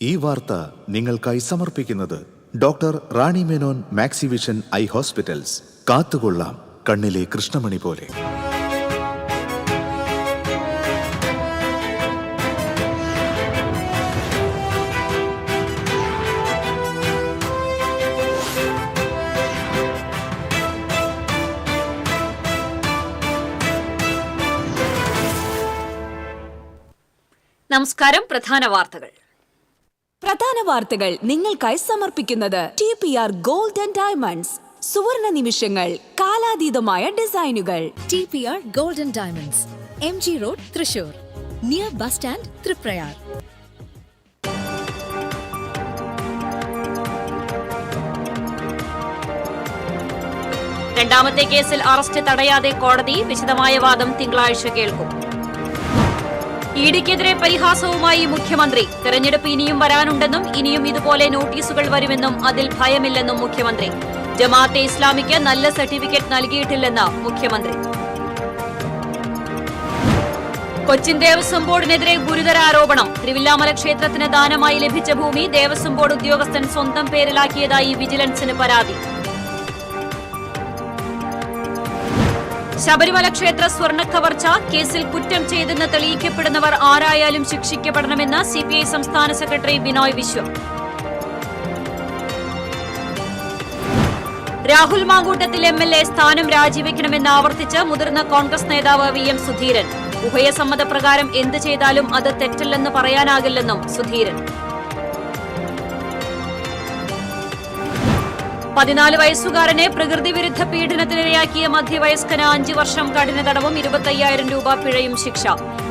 ഈ വാർത്ത നിങ്ങൾക്കായി സമർപ്പിക്കുന്നത് doctor Rani Menon Maxivision I hospitals. കാത്തുകൊള്ളാം കണ്ണിലെ കൃഷ്ണമണി പോലെ. നമസ്കാരം. പ്രധാന വാർത്തകൾ നിങ്ങൾക്കായി സമർപ്പിക്കുന്നത് TPR ഗോൾഡ് ആൻഡ് ഡയമണ്ട്സ്. സുവർണ നിമിഷങ്ങൾ, കാലാതീതമായ ഡിസൈനുകൾ. TPR gold and diamonds, MG road, Thrissur, near bus stand, Triprayar. രണ്ടാമത്തെ കേസിൽ അറസ്റ്റ് തടയാതെ കോടതി. വിശദമായ വാദം തിങ്കളാഴ്ച കേൾക്കും. ഇഡിക്കെതിരെ പരിഹാസവുമായി മുഖ്യമന്ത്രി. തെരഞ്ഞെടുപ്പ് ഇനിയും വരാനുണ്ടെന്നും ഇനിയും ഇതുപോലെ നോട്ടീസുകൾ വരുമെന്നും അതിൽ ഭയമില്ലെന്നും മുഖ്യമന്ത്രി. ജമാഅത്തെ ഇസ്ലാമിക്ക് നല്ല സർട്ടിഫിക്കറ്റ് നൽകിയിട്ടില്ലെന്ന് മുഖ്യമന്ത്രി. കൊച്ചിൻ ദേവസ്വം ബോർഡിനെതിരെ ഗുരുതര ആരോപണം. തിരുവില്ലാമല ക്ഷേത്രത്തിന് ദാനമായി ലഭിച്ച ഭൂമി ദേവസ്വം ബോർഡ് ഉദ്യോഗസ്ഥൻ സ്വന്തം പേരിലാക്കിയതായി വിജിലൻസിന് പരാതി. ശബരിമല ക്ഷേത്ര സ്വർണ്ണക്കവർച്ച കേസിൽ കുറ്റം ചെയ്തെന്ന് തെളിയിക്കപ്പെടുന്നവർ ആരായാലും ശിക്ഷിക്കപ്പെടണമെന്ന് CPI സംസ്ഥാന സെക്രട്ടറി ബിനോയ് വിശ്വം. രാഹുൽ മാങ്കൂട്ടത്തിൽ MLA സ്ഥാനം രാജിവെക്കണമെന്ന് ആവർത്തിച്ച് മുതിർന്ന കോൺഗ്രസ് നേതാവ് VM സുധീരൻ. ഉഭയസമ്മതപ്രകാരം എന്ത് ചെയ്താലും അത് തെറ്റല്ലെന്ന് പറയാനാകില്ലെന്നും സുധീരൻ. 14 വയസ്സുകാരനെ പ്രകൃതി വിരുദ്ധ പീഡനത്തിനിരയാക്കിയ മധ്യവയസ്കന് 5 വർഷം കഠിന തടവും 25,000 രൂപ പിഴയും ശിക്ഷ.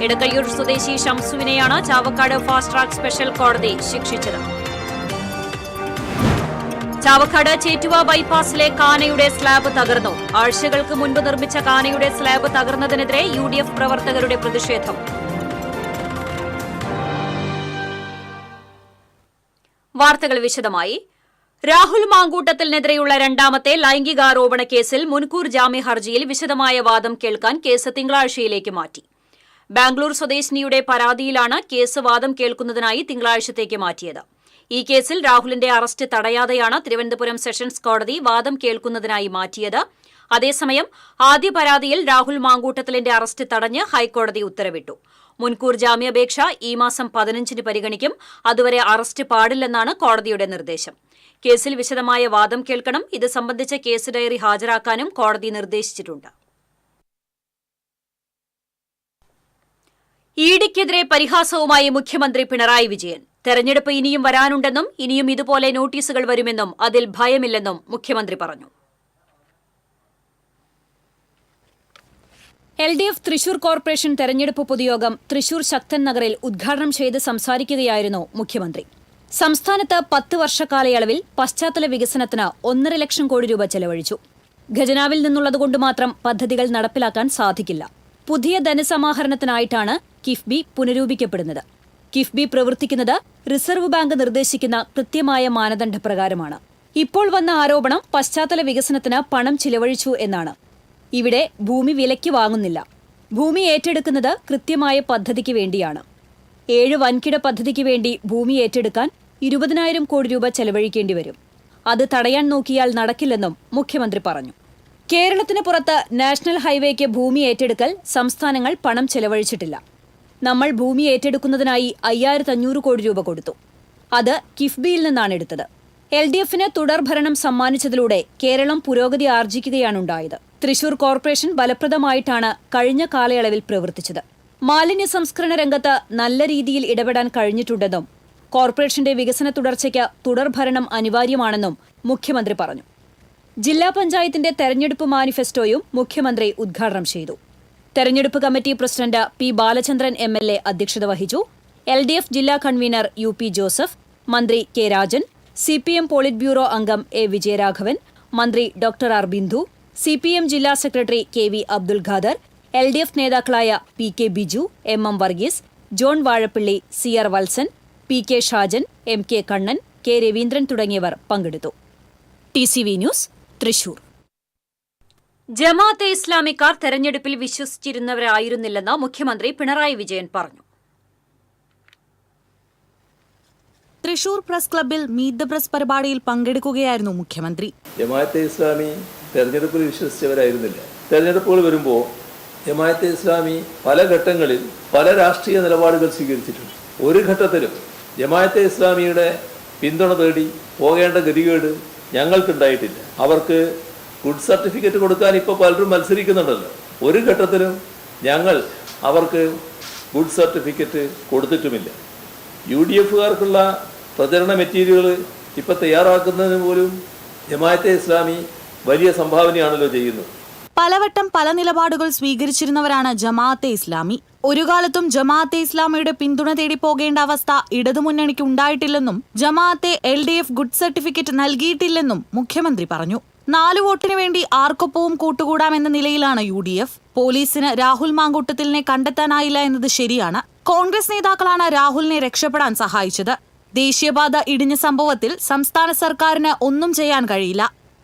എടക്കയ്യൂർ സ്വദേശി ഷംസുവിനെയാണ് ചാവക്കാട് ഫാസ്റ്റ് ട്രാക്ക് സ്പെഷ്യൽ കോടതി ശിക്ഷിച്ചത്. ചാവക്കാട് ചേറ്റുവ ബൈപ്പാസിലെ കാനയുടെ സ്ലാബ് തകർന്നു. ആഴ്ചകൾക്ക് മുൻപ് നിർമ്മിച്ച കാനയുടെ സ്ലാബ് തകർന്നതിനെതിരെ UDF പ്രവർത്തകരുടെ പ്രതിഷേധം. വാർത്തകൾ വിശദമായി. രാഹുൽ മാങ്കൂട്ടത്തിനെതിരെയുള്ള രണ്ടാമത്തെ ലൈംഗികാരോപണ കേസിൽ മുൻകൂർ ജാമ്യ ഹർജിയിൽ വിശദമായ വാദം കേൾക്കാൻ കേസ് തിങ്കളാഴ്ചയിലേക്ക് മാറ്റി. ബാംഗ്ലൂർ സ്വദേശിനിയുടെ പരാതിയിലാണ് കേസ് വാദം കേൾക്കുന്നതിനായി തിങ്കളാഴ്ചത്തേക്ക് മാറ്റിയത്. ഈ കേസിൽ രാഹുലിന്റെ അറസ്റ്റ് തടയാതെയാണ് തിരുവനന്തപുരം സെഷൻസ് കോടതി വാദം കേൾക്കുന്നതിനായി മാറ്റിയത്. അതേസമയം ആദ്യ പരാതിയിൽ രാഹുൽ മാങ്കൂട്ടത്തിലിന്റെ അറസ്റ്റ് തടഞ്ഞ് ഹൈക്കോടതി ഉത്തരവിട്ടു. മുൻകൂർ ജാമ്യാപേക്ഷ ഈ മാസം 15-ന് പരിഗണിക്കും. അതുവരെ അറസ്റ്റ് പാടില്ലെന്നാണ് കോടതിയുടെ നിർദ്ദേശം. കേസിൽ വിശദമായ വാദം കേൾക്കണം. ഇത് സംബന്ധിച്ച കേസ് ഡയറി ഹാജരാക്കാനും കോടതി നിർദ്ദേശിച്ചിട്ടുണ്ട്. ഇഡിക്കെതിരെ പരിഹാസവുമായി മുഖ്യമന്ത്രി പിണറായി വിജയൻ. തെരഞ്ഞെടുപ്പ് ഇനിയും വരാനുണ്ടെന്നും ഇനിയും ഇതുപോലെ നോട്ടീസുകൾ വരുമെന്നും അതിൽ ഭയമില്ലെന്നും മുഖ്യമന്ത്രി പറഞ്ഞു. LDF തൃശൂർ കോർപ്പറേഷൻ തെരഞ്ഞെടുപ്പ് പൊതുയോഗം തൃശൂർ ശക്തൻ നഗറിൽ ഉദ്ഘാടനം ചെയ്ത് സംസാരിക്കുകയായിരുന്നു മുഖ്യമന്ത്രി. സംസ്ഥാനത്ത് 10 വർഷക്കാലയളവിൽ പശ്ചാത്തല വികസനത്തിന് 1.5 ലക്ഷം കോടി രൂപ ചെലവഴിച്ചു. ഖജനാവിൽ നിന്നുള്ളതുകൊണ്ട് മാത്രം പദ്ധതികൾ നടപ്പിലാക്കാൻ സാധിക്കില്ല. പുതിയ ധനസമാഹരണത്തിനായിട്ടാണ് കിഫ്ബി പുനരൂപിക്കപ്പെടുന്നത്. കിഫ്ബി പ്രവർത്തിക്കുന്നത് റിസർവ് ബാങ്ക് നിർദ്ദേശിക്കുന്ന കൃത്യമായ മാനദണ്ഡപ്രകാരമാണ്. ഇപ്പോൾ വന്ന ആരോപണം പശ്ചാത്തല വികസനത്തിന് പണം ചിലവഴിച്ചു എന്നാണ്. ഇവിടെ ഭൂമി വിലയ്ക്ക് വാങ്ങുന്നില്ല. ഭൂമി ഏറ്റെടുക്കുന്നത് കൃത്യമായ പദ്ധതിക്ക് വേണ്ടിയാണ്. 7 വൻകിട പദ്ധതിക്ക് വേണ്ടി ഭൂമി ഏറ്റെടുക്കാൻ 20,000 കോടി രൂപ ചെലവഴിക്കേണ്ടി വരും. അത് തടയാൻ നോക്കിയാൽ നടക്കില്ലെന്നും മുഖ്യമന്ത്രി പറഞ്ഞു. കേരളത്തിന് പുറത്ത് നാഷണൽ ഹൈവേക്ക് ഭൂമി ഏറ്റെടുക്കൽ സംസ്ഥാനങ്ങൾ പണം ചെലവഴിച്ചിട്ടില്ല. നമ്മൾ ഭൂമി ഏറ്റെടുക്കുന്നതിനായി 5,500 കോടി രൂപ കൊടുത്തു. അത് കിഫ്ബിയിൽ നിന്നാണ് എടുത്തത്. LDFന് തുടർഭരണം സമ്മാനിച്ചതിലൂടെ കേരളം പുരോഗതി ആർജിക്കുകയാണുണ്ടായത്. തൃശൂർ കോർപ്പറേഷൻ ഫലപ്രദമായിട്ടാണ് കഴിഞ്ഞ കാലയളവിൽ പ്രവർത്തിച്ചത്. മാലിന്യ സംസ്കരണ രംഗത്ത് നല്ല രീതിയിൽ ഇടപെടാൻ കഴിഞ്ഞിട്ടുണ്ടെന്നും കോർപ്പറേഷന്റെ വികസന തുടർച്ചയ്ക്ക് തുടർഭരണം അനിവാര്യമാണെന്നും മുഖ്യമന്ത്രി പറഞ്ഞു. ജില്ലാ പഞ്ചായത്തിന്റെ തെരഞ്ഞെടുപ്പ് മാനിഫെസ്റ്റോയും മുഖ്യമന്ത്രി ഉദ്ഘാടനം ചെയ്തു. തെരഞ്ഞെടുപ്പ് committee president P. Balachandran MLA അധ്യക്ഷത വഹിച്ചു. LDF ജില്ലാ കൺവീനർ UP ജോസഫ്, മന്ത്രി K. Rajan, CPM politburo അംഗം A. വിജയരാഘവൻ, മന്ത്രി Dr. R. ബിന്ദു, CPM ജില്ലാ secretary KV Abdul Khader, LDF നേതാക്കളായ PK Biju, MM Varghese, John Vazhappilly, CR Valsan, PK Shajan, MK Kannan, K. Raveendran തുടങ്ങിയവർ പങ്കെടുത്തു. TCV news, Thrissur. ജമാഅത്തെ ഇസ്ലാമിക്കാർ തെരഞ്ഞെടുപ്പിൽ വിശ്വസിച്ചിരുന്നവരായിരുന്നില്ലെന്ന് മുഖ്യമന്ത്രി പിണറായി വിജയൻ പറഞ്ഞു. തൃശൂർ പ്രസ് ക്ലബ്ബിൽ മീറ്റ് ദ പ്രസ് പരിപാടിയിൽ പങ്കെടുക്കുകയായിരുന്നു മുഖ്യമന്ത്രി. ജമാഅത്തെ ഇസ്ലാമി തെരഞ്ഞെടുപ്പിൽ വിശ്വസിച്ചവരായിരുന്നില്ല. തെരഞ്ഞെടുപ്പുകൾ വരുമ്പോൾ ജമാഅത്തെ ഇസ്ലാമി പല ഘട്ടങ്ങളിൽ പല രാഷ്ട്രീയ നിലപാടുകൾ സ്വീകരിച്ചിട്ടുണ്ട്. ഒരു ഘട്ടത്തിലും ജമാഅത്തെ ഇസ്ലാമിയുടെ പിന്തുണ തേടി പോകേണ്ട ഗതികേട് ഞങ്ങൾക്കുണ്ടായിട്ടില്ല. അവർക്ക് ഗുഡ് സർട്ടിഫിക്കറ്റ് കൊടുക്കാൻ ഇപ്പോൾ പലരും മത്സരിക്കുന്നുണ്ടല്ലോ. ഒരു ഘട്ടത്തിലും ഞങ്ങൾ അവർക്ക് ഗുഡ് സർട്ടിഫിക്കറ്റ് കൊടുത്തിട്ടുമില്ല. UDFകാർക്കുള്ള പ്രചരണ മെറ്റീരിയലുകൾ ഇപ്പോൾ തയ്യാറാക്കുന്നതിന് പോലും ജമാഅത്തെ ഇസ്ലാമി വലിയ സംഭാവനയാണല്ലോ ചെയ്യുന്നത്. പലവട്ടം പല നിലപാടുകൾ സ്വീകരിച്ചിരുന്നവരാണ് ജമാഅത്തെ ഇസ്ലാമി. ഒരു കാലത്തും ജമാഅത്തെ ഇസ്ലാമിയുടെ പിന്തുണ തേടി പോകേണ്ട അവസ്ഥ ഇടതുമുന്നണിക്ക് ഉണ്ടായിട്ടില്ലെന്നും ജമാഅത്തെ LDF ഗുഡ് സർട്ടിഫിക്കറ്റ് നൽകിയിട്ടില്ലെന്നും മുഖ്യമന്ത്രി പറഞ്ഞു. 4 വോട്ടിന് വേണ്ടി ആർക്കൊപ്പവും കൂട്ടുകൂടാമെന്ന നിലയിലാണ് UDF. പോലീസിന് രാഹുൽ മാങ്കൂട്ടത്തിലിനെ കണ്ടെത്താനായില്ല എന്നത് ശരിയാണ്. കോൺഗ്രസ് നേതാക്കളാണ് രാഹുലിനെ രക്ഷപ്പെടാൻ സഹായിച്ചത്. ദേശീയപാത ഇടിഞ്ഞ സംഭവത്തിൽ സംസ്ഥാന സർക്കാരിന് ഒന്നും ചെയ്യാൻ കഴിയില്ല.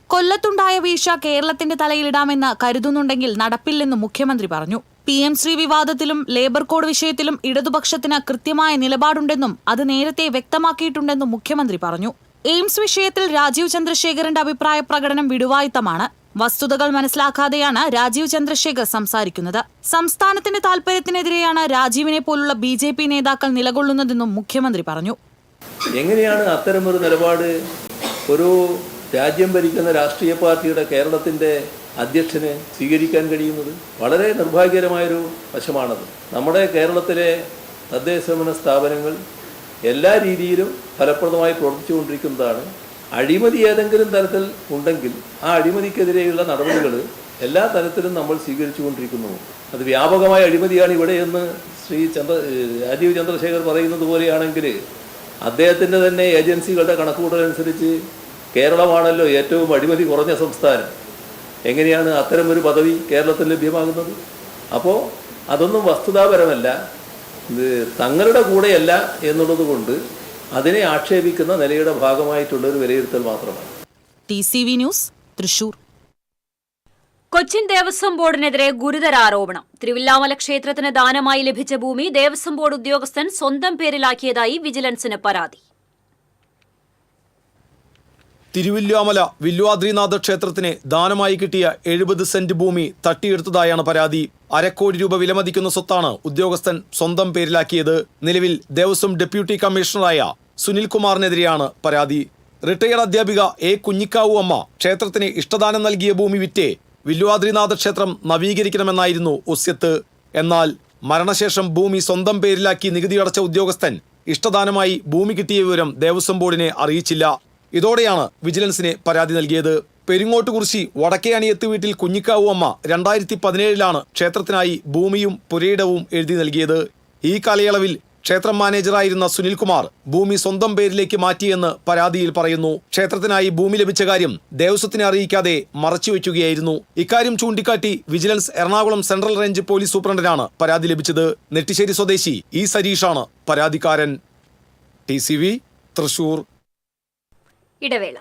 കൊല്ലത്തുണ്ടായ വീഴ്ച കേരളത്തിന്റെ തലയിലിടാമെന്ന് കരുതുന്നുണ്ടെങ്കിൽ നടപ്പില്ലെന്നും മുഖ്യമന്ത്രി പറഞ്ഞു. PM ശ്രീ വിവാദത്തിലും ലേബർ കോഡ് വിഷയത്തിലും ഇടതുപക്ഷത്തിന് കൃത്യമായ നിലപാടുണ്ടെന്നും അത് നേരത്തെ വ്യക്തമാക്കിയിട്ടുണ്ടെന്നും മുഖ്യമന്ത്രി പറഞ്ഞു. എയിംസ് വിഷയത്തിൽ രാജീവ് ചന്ദ്രശേഖറിന്റെ അഭിപ്രായ പ്രകടനം വിടുവായിത്തമാണ്. വസ്തുതകൾ മനസ്സിലാക്കാതെയാണ് രാജീവ് ചന്ദ്രശേഖർ സംസാരിക്കുന്നത്. സംസ്ഥാനത്തിന്റെ താൽപര്യത്തിനെതിരെയാണ് രാജീവിനെ പോലുള്ള BJP നേതാക്കൾ നിലകൊള്ളുന്നതെന്നും മുഖ്യമന്ത്രി പറഞ്ഞു. എങ്ങനെയാണ് അത്തരമൊരു നിലപാട് ഒരു രാജ്യം ഭരിക്കുന്ന രാഷ്ട്രീയ പാർട്ടിയുടെ കേരളത്തിൻ്റെ അധ്യക്ഷന് സ്വീകരിക്കാൻ കഴിയുന്നത്? വളരെ നിർഭാഗ്യകരമായൊരു വശമാണത്. നമ്മുടെ കേരളത്തിലെ തദ്ദേശഭരണ സ്ഥാപനങ്ങൾ എല്ലാ രീതിയിലും ഫലപ്രദമായി പ്രവർത്തിച്ചുകൊണ്ടിരിക്കുന്നതാണ്. അഴിമതി ഏതെങ്കിലും തരത്തിൽ ഉണ്ടെങ്കിൽ ആ അഴിമതിക്കെതിരെയുള്ള നടപടികൾ എല്ലാ തരത്തിലും നമ്മൾ സ്വീകരിച്ചുകൊണ്ടിരിക്കുന്നു. അത് വ്യാപകമായ അഴിമതിയാണ് ഇവിടെയെന്ന് രാജീവ് ചന്ദ്രശേഖർ പറയുന്നത് പോലെയാണെങ്കിൽ അദ്ദേഹത്തിൻ്റെ തന്നെ ഏജൻസികളുടെ കണക്കുകൂട്ടലനുസരിച്ച് കേരളമാണല്ലോ ഏറ്റവും അഴിമതി കുറഞ്ഞ സംസ്ഥാനം. എങ്ങനെയാണ് അത്തരമൊരു പദവി കേരളത്തിൽ ലഭ്യമാകുന്നത്? അപ്പോൾ അതൊന്നും വസ്തുതാപരമല്ല, തങ്ങളുടെ കൂടെയല്ല എന്നുള്ളത് കൊണ്ട് അതിനെ ആക്ഷേപിക്കുന്ന നിലയുടെ ഭാഗമായിട്ടുള്ള ഒരു വിലയിരുത്തൽ മാത്രമാണ്. TCV news, Thrissur. കൊച്ചിൻ ദേവസ്വം ബോർഡിനെതിരെ ഗുരുതര ആരോപണം. തിരുവില്ലാമല ക്ഷേത്രത്തിന് ദാനമായി ലഭിച്ച ഭൂമി ദേവസ്വം ബോർഡ് ഉദ്യോഗസ്ഥൻ സ്വന്തം പേരിലാക്കിയതായി വിജിലൻസിന് പരാതി. തിരുവില്ലാമല വില്വാദ്രിനാഥ ക്ഷേത്രത്തിന് ദാനമായി കിട്ടിയ 70 സെന്റ് ഭൂമി തട്ടിയെടുത്തതായാണ് പരാതി. 1/2 കോടി രൂപ വിലമതിക്കുന്ന സ്വത്താണ് ഉദ്യോഗസ്ഥൻ സ്വന്തം പേരിലാക്കിയത്. നിലവിൽ ദേവസ്വം ഡെപ്യൂട്ടി കമ്മീഷണറായ സുനിൽ കുമാറിനെതിരെയാണ് പരാതി. റിട്ടയർഡ് അധ്യാപിക A. കുഞ്ഞിക്കാവു അമ്മ ക്ഷേത്രത്തിന് ഇഷ്ടദാനം നൽകിയ ഭൂമി വിറ്റ് വില്വാദ്രിനാഥ ക്ഷേത്രം നവീകരിക്കണമെന്നായിരുന്നു ഒസ്യത്ത്. എന്നാൽ മരണശേഷം ഭൂമി സ്വന്തം പേരിലാക്കി നികുതി അടച്ച ഉദ്യോഗസ്ഥൻ ഇഷ്ടദാനമായി ഭൂമി കിട്ടിയ വിവരം ദേവസ്വം ബോർഡിനെ അറിയിച്ചില്ല. ഇതോടെയാണ് വിജിലൻസിന് പരാതി നൽകിയത്. പെരിങ്ങോട്ടുകുറിശി വടക്കേഅണിയത്ത് വീട്ടിൽ കുഞ്ഞിക്കാവു അമ്മ 2017 ക്ഷേത്രത്തിനായി ഭൂമിയും പുരയിടവും എഴുതി നൽകിയത്. ഈ കാലയളവിൽ ക്ഷേത്രം മാനേജറായിരുന്ന സുനിൽകുമാർ ഭൂമി സ്വന്തം പേരിലേക്ക് മാറ്റിയെന്ന് പരാതിയിൽ പറയുന്നു. ക്ഷേത്രത്തിനായി ഭൂമി ലഭിച്ച കാര്യം ദേവസ്വത്തിനെ അറിയിക്കാതെ മറച്ചുവെക്കുകയായിരുന്നു. ഇക്കാര്യം ചൂണ്ടിക്കാട്ടി vigilance Ernakulam central range police സൂപ്രണ്ടിനാണ് പരാതി ലഭിച്ചത്. നെട്ടിശ്ശേരി സ്വദേശി E. സരീഷാണ് പരാതിക്കാരൻ. TCV, തൃശൂർ. ഇടവേള.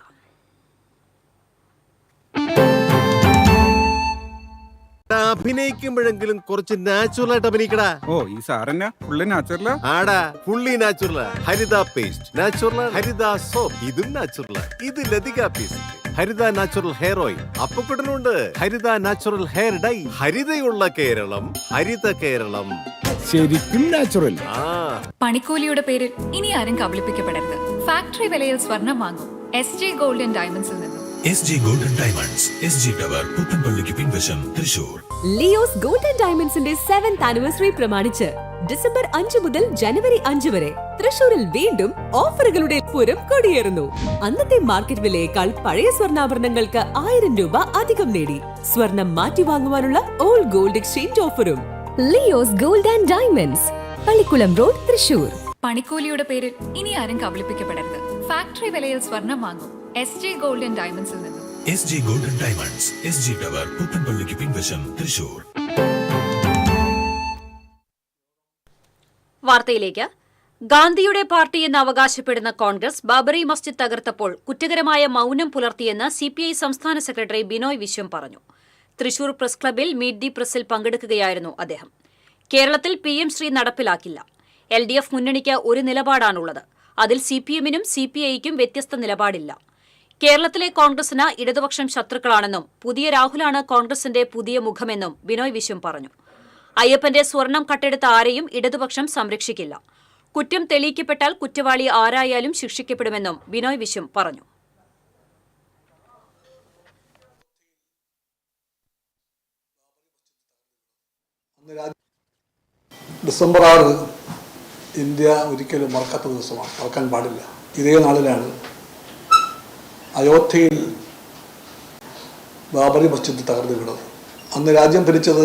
അഭിനയിക്കുമ്പോഴെങ്കിലും കുറച്ച് നാച്ചുറൽ ആയിട്ട് അഭിനയിക്കടാ. ഈ സാറന്നെ ഫുള്ള് നാച്ചുറലാ? ആടാ, ഫുള്ളി നാച്ചുറലാ. ഹരിത പേസ്റ്റ് നാച്ചുറൽ, ഹരിത സോപ്പ് ഇതും നാച്ചുറൽ, ഇത് ലതിക പേസ്റ്റ്, ഹരിത നാച്ചുറൽ ഹെയർ ഓയിൽ, അപ്പക്കുട്ടനുണ്ട് ഹരിത natural hair dye. ഹരിതയുള്ള Keralam, Haritha Keralam, ശരിക്കും നാച്ചുറൽ. പണിക്കൂലിയുടെ പേരിൽ ഇനി ആരും കബളിപ്പിക്കപ്പെടരുത്. ഫാക്ടറി വിലയിൽ സ്വർണം വാങ്ങും SG ഗോൾഡ് ആൻഡ് ഡയമണ്ട്സിൽ നിന്നും. SG gold and diamonds, SG tower, പുത്തൻപള്ളിക്ക് പിൻവശം, തൃശൂർ. ലിയോസ് ഗോൾഡ് ആൻഡ് ഡയമണ്ട്സിന്റെ 7th ആനിവേഴ്സറി പ്രമാണിച്ച് ഡിസംബർ 5 മുതൽ ജനുവരി 5 വരെ തൃശൂരിൽ വീണ്ടും ഓഫറുകളുടെ പൂരം കൊടിയേറുന്നു. അന്നത്തെ മാർക്കറ്റ് വിലയേക്കാൾ പഴയ സ്വർണ്ണാഭരണങ്ങൾക്ക് 1000 രൂപ അധികം നേടി സ്വർണം മാറ്റി വാങ്ങുവാനുള്ള ഓൾഡ് ഗോൾഡ് എക്സ്ചേഞ്ച് ഓഫറും. Leo's gold and diamonds, Pallikulam road, Thrissur. പണിക്കൂലിയുടെ പേരിൽ ഇനി ആരും കബളിപ്പിക്കപ്പെടരുത്. ഫാക്ടറി വിലയിൽ സ്വർണം വാങ്ങും SG ഗോൾഡ് ആൻഡ് ഡയമണ്ട്സിൽ നിന്നും. SG gold and diamonds, SG tower, പുത്തൻപള്ളിക്ക് പിൻവശം, തൃശൂർ. വാർത്തയിലേക്ക്. ഗാന്ധിയുടെ പാർട്ടിയെന്ന് അവകാശപ്പെടുന്ന കോൺഗ്രസ് ബാബറി മസ്ജിദ് തകർത്തപ്പോൾ കുറ്റകരമായ മൌനം പുലർത്തിയെന്ന് CPI സംസ്ഥാന സെക്രട്ടറി ബിനോയ് വിശ്വം പറഞ്ഞു. തൃശൂർ പ്രസ് ക്ലബ്ബിൽ മീറ്റ് ദി പ്രസിൽ പങ്കെടുക്കുകയായിരുന്നു അദ്ദേഹം. കേരളത്തിൽ PM ശ്രീ നടപ്പിലാക്കില്ല. LDF മുന്നണിക്ക് ഒരു നിലപാടാണുള്ളത്. അതിൽ CPM-നും CPI-ക്കും വ്യത്യസ്ത നിലപാടില്ല. കേരളത്തിലെ കോൺഗ്രസിന് ഇടതുപക്ഷം ശത്രുക്കളാണെന്നും പുതിയ രാഹുലാണ് കോൺഗ്രസിന്റെ പുതിയ മുഖമെന്നും ബിനോയ് വിശ്വം പറഞ്ഞു. അയ്യപ്പന്റെ സ്വർണം കട്ടെടുത്ത ആരെയും ഇടതുപക്ഷം സംരക്ഷിക്കില്ല. കുറ്റം തെളിയിക്കപ്പെട്ടാൽ കുറ്റവാളി ആരായാലും ശിക്ഷിക്കപ്പെടുമെന്നും ബിനോയ് വിശ്വം പറഞ്ഞു. ഡിസംബർ 6 ഇന്ത്യ ഒരിക്കലും മറക്കാത്ത ദിവസമാണ്, മറക്കാൻ പാടില്ല. ഇതേ നാളിലാണ് അയോധ്യയിൽ ബാബറി മസ്ജിദ് തകർന്നു വീണത്. അന്ന് രാജ്യം ഭരിച്ചത്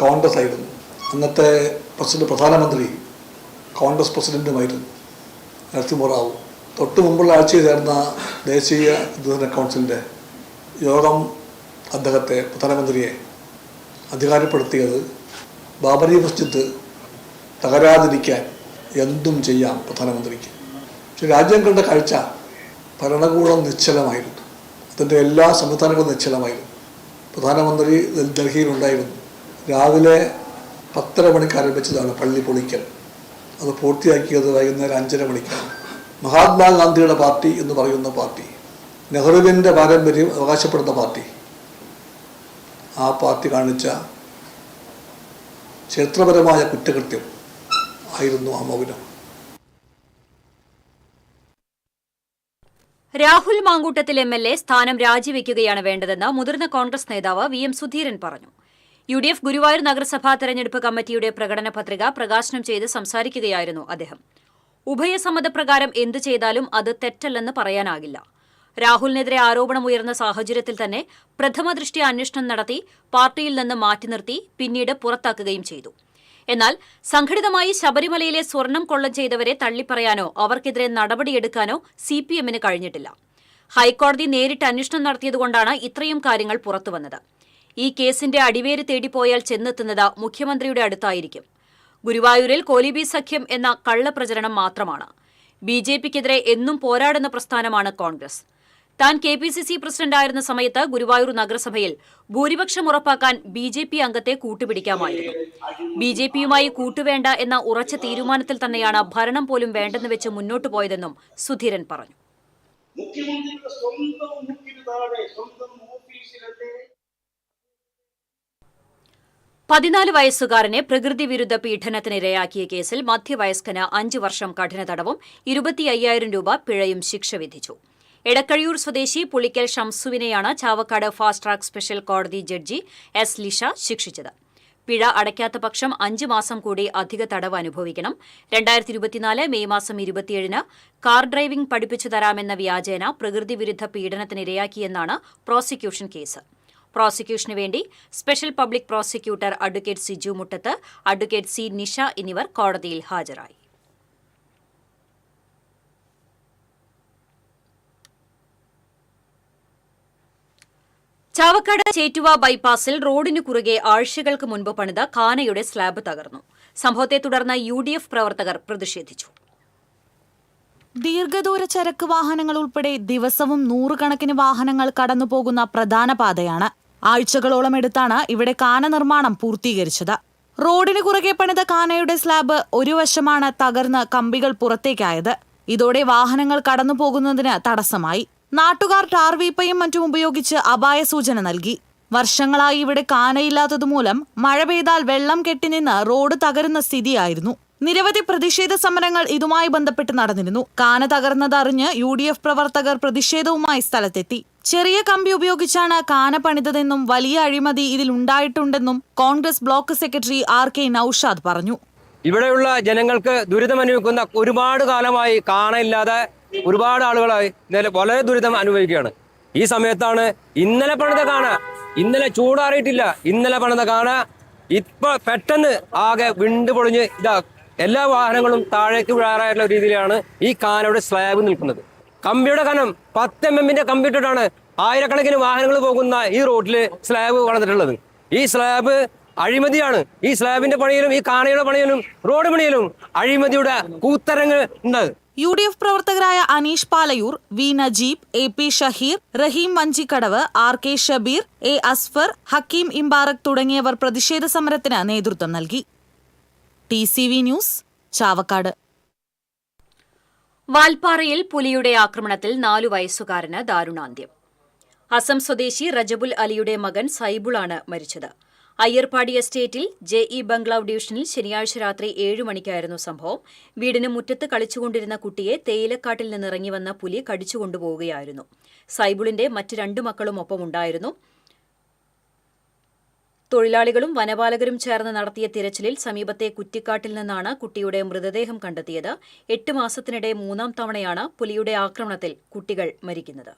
കോൺഗ്രസ് ആയിരുന്നു. അന്നത്തെ പ്രധാനമന്ത്രി കോൺഗ്രസ് പ്രസിഡന്റുമായിരുന്നു നരസിംഹറാവു. തൊട്ടു മുമ്പുള്ള ആഴ്ചയിൽ ചേർന്ന ദേശീയ വികസന കൗൺസിലിൻ്റെ യോഗം അദ്ദേഹത്തെ പ്രധാനമന്ത്രിയെ അധികാരപ്പെടുത്തിയത് ബാബറി മസ്ജിദ് തകരാതിരിക്കാൻ എന്തും ചെയ്യാം പ്രധാനമന്ത്രിക്ക്. പക്ഷെ രാജ്യം കണ്ട കാഴ്ച ഭരണകൂടം നിശ്ചലമായിരുന്നു. അതിൻ്റെ എല്ലാ സംവിധാനങ്ങളും നിശ്ചലമായിരുന്നു. പ്രധാനമന്ത്രി ഡൽഹിയിലുണ്ടായിരുന്നു. രാവിലെ 10:30 മണിക്ക് ആരംഭിച്ചതാണ് പള്ളി പൊളിക്കൽ. അത് പൂർത്തിയാക്കിയത് വൈകുന്നേരം 5:30 മണിക്കാണ്. മഹാത്മാഗാന്ധിയുടെ പാർട്ടി എന്ന് പറയുന്ന പാർട്ടി, നെഹ്റുവിൻ്റെ പാരമ്പര്യം അവകാശപ്പെടുന്ന പാർട്ടി, ആ പാർട്ടി കാണിച്ച ചരിത്രപരമായ കുറ്റകൃത്യം ആയിരുന്നു ആ മൗനം. രാഹുൽ മാങ്കൂട്ടത്തിൽ MLA സ്ഥാനം രാജിവെക്കുകയാണ് വേണ്ടതെന്ന് മുതിർന്ന കോൺഗ്രസ് നേതാവ് VM സുധീരൻ പറഞ്ഞു. UDF ഗുരുവായൂർ നഗരസഭാ തെരഞ്ഞെടുപ്പ് കമ്മിറ്റിയുടെ പ്രകടന പത്രിക പ്രകാശനം ചെയ്ത് സംസാരിക്കുകയായിരുന്നു അദ്ദേഹം. ഉഭയസമ്മതപ്രകാരം എന്തു ചെയ്താലും അത് തെറ്റല്ലെന്ന് പറയാനാകില്ല. രാഹുലിനെതിരെ ആരോപണമുയർന്ന സാഹചര്യത്തിൽ തന്നെ പ്രഥമദൃഷ്ട്യാ അന്വേഷണം നടത്തി പാർട്ടിയിൽ നിന്ന് മാറ്റി നിർത്തി പിന്നീട് പുറത്താക്കുകയും ചെയ്തു. എന്നാൽ സംഘടിതമായി ശബരിമലയിലെ സ്വർണം കൊള്ളം ചെയ്തവരെ തള്ളിപ്പറയാനോ അവർക്കെതിരെ നടപടിയെടുക്കാനോ CPM-ന് കഴിഞ്ഞിട്ടില്ല. ഹൈക്കോടതി നേരിട്ട് അന്വേഷണം നടത്തിയതുകൊണ്ടാണ് ഇത്രയും കാര്യങ്ങൾ പുറത്തുവന്നത്. ഈ കേസിന്റെ അടിവേര് തേടിപ്പോയാൽ ചെന്നെത്തുന്നത് മുഖ്യമന്ത്രിയുടെ അടുത്തായിരിക്കും. ഗുരുവായൂരിൽ കോലിബി സഖ്യം എന്ന കള്ളപ്രചരണം മാത്രമാണ്. BJP-ക്കെതിരെ എന്നും പോരാടുന്ന പ്രസ്ഥാനമാണ് കോൺഗ്രസ്. താൻ KPCC പ്രസിഡന്റായിരുന്ന സമയത്ത് ഗുരുവായൂർ നഗരസഭയിൽ ഭൂരിപക്ഷം ഉറപ്പാക്കാൻ BJP അംഗത്തെ കൂട്ടുപിടിക്കാമായിരുന്നു. BJP-യുമായി കൂട്ടുവേണ്ട എന്ന ഉറച്ച തീരുമാനത്തിൽ തന്നെയാണ് ഭരണം പോലും വേണ്ടെന്ന് വെച്ച് മുന്നോട്ടു പോയതെന്നും സുധീരൻ പറഞ്ഞു. 14 വയസ്സുകാരനെ പ്രകൃതി വിരുദ്ധ പീഡനത്തിനിരയാക്കിയ കേസിൽ മധ്യവയസ്കന് 5 വർഷം കഠിന തടവും 25,000 രൂപ പിഴയും ശിക്ഷ വിധിച്ചു. എടക്കഴിയൂർ സ്വദേശി പുളിക്കൽ ഷംസുവിനെയാണ് ചാവക്കാട് ഫാസ്റ്റ് ട്രാക്ക് സ്പെഷ്യൽ കോടതി ജഡ്ജി S. ലിഷ ശിക്ഷിച്ചത്. പിഴ അടയ്ക്കാത്ത പക്ഷം 5 മാസം കൂടി അധിക തടവ് അനുഭവിക്കണം. 2024 മെയ് മാസം 27-ന് കാർ ഡ്രൈവിംഗ് പഠിപ്പിച്ചു തരാമെന്ന വ്യാജേന പ്രകൃതി വിരുദ്ധ പീഡനത്തിനിരയാക്കിയെന്നാണ് പ്രോസിക്യൂഷൻ കേസ്. പ്രോസിക്യൂഷന് വേണ്ടി special public prosecutor advocate Siju Muttath, advocate C. Nisha എന്നിവർ കോടതിയിൽ ഹാജരായി. ചാവക്കാട് ചേറ്റുവ ബൈപ്പാസിൽ റോഡിനു കുറുകെ ആഴ്ചകൾക്ക് മുൻപ് പണിത കാനയുടെ സ്ലാബ് തകർന്നു. സംഭവത്തെ തുടർന്ന് UDF പ്രവർത്തകർ പ്രതിഷേധിച്ചു. ദീർഘദൂര ചരക്ക് വാഹനങ്ങൾ ഉൾപ്പെടെ ദിവസവും 100 കണക്കിന് വാഹനങ്ങൾ കടന്നുപോകുന്ന പ്രധാന പാതയാണ്. ആഴ്ചകളോളം എടുത്താണ് ഇവിടെ കാന നിർമ്മാണം പൂർത്തീകരിച്ചത്. റോഡിന് കുറുകെ പണിത കാനയുടെ സ്ലാബ് ഒരു വശമാണ് തകർന്ന് കമ്പികൾ പുറത്തേക്കായത്. ഇതോടെ വാഹനങ്ങൾ കടന്നുപോകുന്നതിന് തടസ്സമായി. നാട്ടുകാർ ടാർവീപ്പയും മറ്റും ഉപയോഗിച്ച് അപായ സൂചന നൽകി. വർഷങ്ങളായി ഇവിടെ കാനയില്ലാത്തതുമൂലം മഴ പെയ്താൽ വെള്ളം കെട്ടിനിന്ന് റോഡ് തകരുന്ന സ്ഥിതിയായിരുന്നു. നിരവധി പ്രതിഷേധ സമരങ്ങൾ ഇതുമായി ബന്ധപ്പെട്ട് നടന്നിരുന്നു. കാന തകർന്നതറിഞ്ഞ് UDF പ്രവർത്തകർ പ്രതിഷേധവുമായി സ്ഥലത്തെത്തി. ചെറിയ കമ്പി ഉപയോഗിച്ചാണ് കാന പണിതതെന്നും വലിയ അഴിമതി ഇതിൽ ഉണ്ടായിട്ടുണ്ടെന്നും Congress block secretary RK Naushad പറഞ്ഞു. ഇവിടെയുള്ള ജനങ്ങൾക്ക് ദുരിതമനുഭവിക്കുന്ന ഒരുപാട് കാലമായി കാനയില്ലാതെ ഒരുപാട് ആളുകളായി വളരെ ദുരിതം അനുഭവിക്കുകയാണ്. ഈ സമയത്താണ് ഇന്നലെ പണിത കാന, ഇന്നലെ ചൂടാറിയിട്ടില്ല, ഇന്നലെ പണിത കാന ഇപ്പൊ പെട്ടെന്ന് ആകെ വിണ്ടു പൊളിഞ്ഞ് എല്ലാ വാഹനങ്ങളും താഴേക്ക് വീഴാറായിട്ടുള്ള രീതിയിലാണ് ഈ കാനയുടെ സ്ലാബ് നിൽക്കുന്നത്. കമ്പിയുടെ കനം 10 mm കമ്പി ഇട്ടിട്ടാണ് ആയിരക്കണക്കിന് വാഹനങ്ങൾ പോകുന്ന ഈ റോഡിൽ സ്ലാബ് വളർന്നിട്ടുള്ളത്. ഈ സ്ലാബ് അഴിമതിയാണ്. ഈ സ്ലാബിന്റെ പണിയിലും ഈ കാനയുടെ പണിയിലും റോഡ് പണിയിലും അഴിമതിയുടെ കൂത്തരങ്ങൾ ഉണ്ട്. UDF പ്രവർത്തകരായ Aneesh Palayur, V. Najeeb, AP Shaheer, Rahim Vanchikkadavu, RK Shabeer, A. അസ്ഫർ, Hakeem ഇംബാറക് തുടങ്ങിയവർ പ്രതിഷേധ സമരത്തിന് നേതൃത്വം നൽകി. TCV news, Chavakkad. വാൽപ്പാറയിൽ പുലിയുടെ ആക്രമണത്തിൽ 4 വയസ്സുകാരന് ദാരുണാന്ത്യം. അസം സ്വദേശി റജബുൽ അലിയുടെ മകൻ സൈബുളാണ് മരിച്ചത്. അയ്യർപാടി എസ്റ്റേറ്റിൽ ജെഇ ബംഗ്ലാവ് ഡിവിഷനിൽ ശനിയാഴ്ച രാത്രി 7 മണിക്കായിരുന്നു സംഭവം. വീടിന് മുറ്റത്ത് കളിച്ചുകൊണ്ടിരുന്ന കുട്ടിയെ തേയിലക്കാട്ടിൽ നിന്നിറങ്ങി വന്ന പുലി കടിച്ചുകൊണ്ടുപോവുകയായിരുന്നു. സൈബുളിന്റെ മറ്റ് 2 മക്കളും ഒപ്പമുണ്ടായിരുന്നു. തൊഴിലാളികളും വനപാലകരും ചേർന്ന് നടത്തിയ തിരച്ചിലിൽ സമീപത്തെ കുറ്റിക്കാട്ടിൽ നിന്നാണ് കുട്ടിയുടെ മൃതദേഹം കണ്ടെത്തിയത്. 8 മാസത്തിനിടെ 3ാം തവണയാണ് പുലിയുടെ ആക്രമണത്തിൽ കുട്ടികൾ മരിക്കുന്നത്.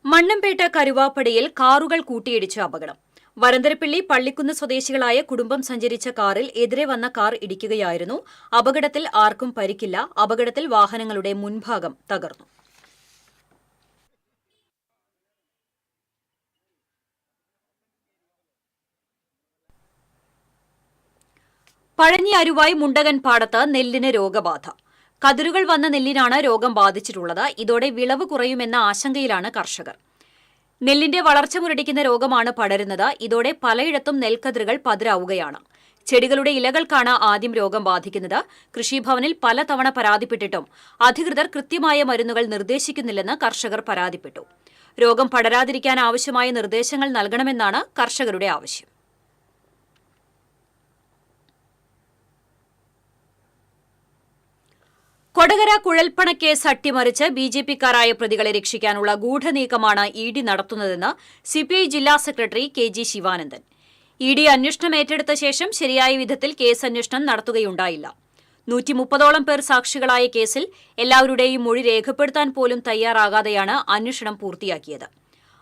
മണ്ണമ്പേട്ട കരുവാപ്പടിയിൽ കാറുകൾ കൂട്ടിയിടിച്ച് അപകടം. വരന്തരപ്പിള്ളി പള്ളിക്കുന്ന് സ്വദേശികളായ കുടുംബം സഞ്ചരിച്ച കാറിൽ എതിരെ വന്ന കാർ ഇടിക്കുകയായിരുന്നു. അപകടത്തിൽ ആർക്കും പരിക്കില്ല. അപകടത്തിൽ വാഹനങ്ങളുടെ മുൻഭാഗം തകർന്നു. പഴഞ്ഞി അരുവായി മുണ്ടകൻ പാടത്ത് നെല്ലിന് രോഗബാധ. കതിരുകൾ വന്ന നെല്ലിനാണ് രോഗം ബാധിച്ചിട്ടുള്ളത്. ഇതോടെ വിളവ് കുറയുമെന്ന ആശങ്കയിലാണ് കർഷകർ. നെല്ലിന്റെ വളർച്ച മുരടിക്കുന്ന രോഗമാണ് പടരുന്നത്. ഇതോടെ പലയിടത്തും നെൽക്കതിരുകൾ പതിരാവുകയാണ്. ചെടികളുടെ ഇലകൾക്കാണ് ആദ്യം രോഗം ബാധിക്കുന്നത്. കൃഷിഭവനിൽ പലതവണ പരാതിപ്പെട്ടിട്ടും അധികൃതർ കൃത്യമായ മരുന്നുകൾ നിർദ്ദേശിക്കുന്നില്ലെന്ന് കർഷകർ പരാതിപ്പെട്ടു. രോഗം പടരാതിരിക്കാൻ ആവശ്യമായ നിർദ്ദേശങ്ങൾ നൽകണമെന്നാണ് കർഷകരുടെ ആവശ്യം. കൊടകര കുഴൽപ്പണക്കേസ് അട്ടിമറിച്ച് ബിജെപിക്കാരായ പ്രതികളെ രക്ഷിക്കാനുള്ള ഗൂഢനീക്കമാണ് ഇഡി നടത്തുന്നതെന്ന് സിപിഐ ജില്ലാ സെക്രട്ടറി കെ.ജി. ശിവാനന്ദൻ. ഇഡി അന്വേഷണം ഏറ്റെടുത്ത ശേഷം ശരിയായ വിധത്തിൽ കേസ് അന്വേഷണം നടത്തുകയുണ്ടായില്ല. 130ഓളം പേർ സാക്ഷികളായ കേസിൽ എല്ലാവരുടെയും മൊഴി രേഖപ്പെടുത്താൻ പോലും തയ്യാറാകാതെയാണ് അന്വേഷണം പൂർത്തിയാക്കിയത്.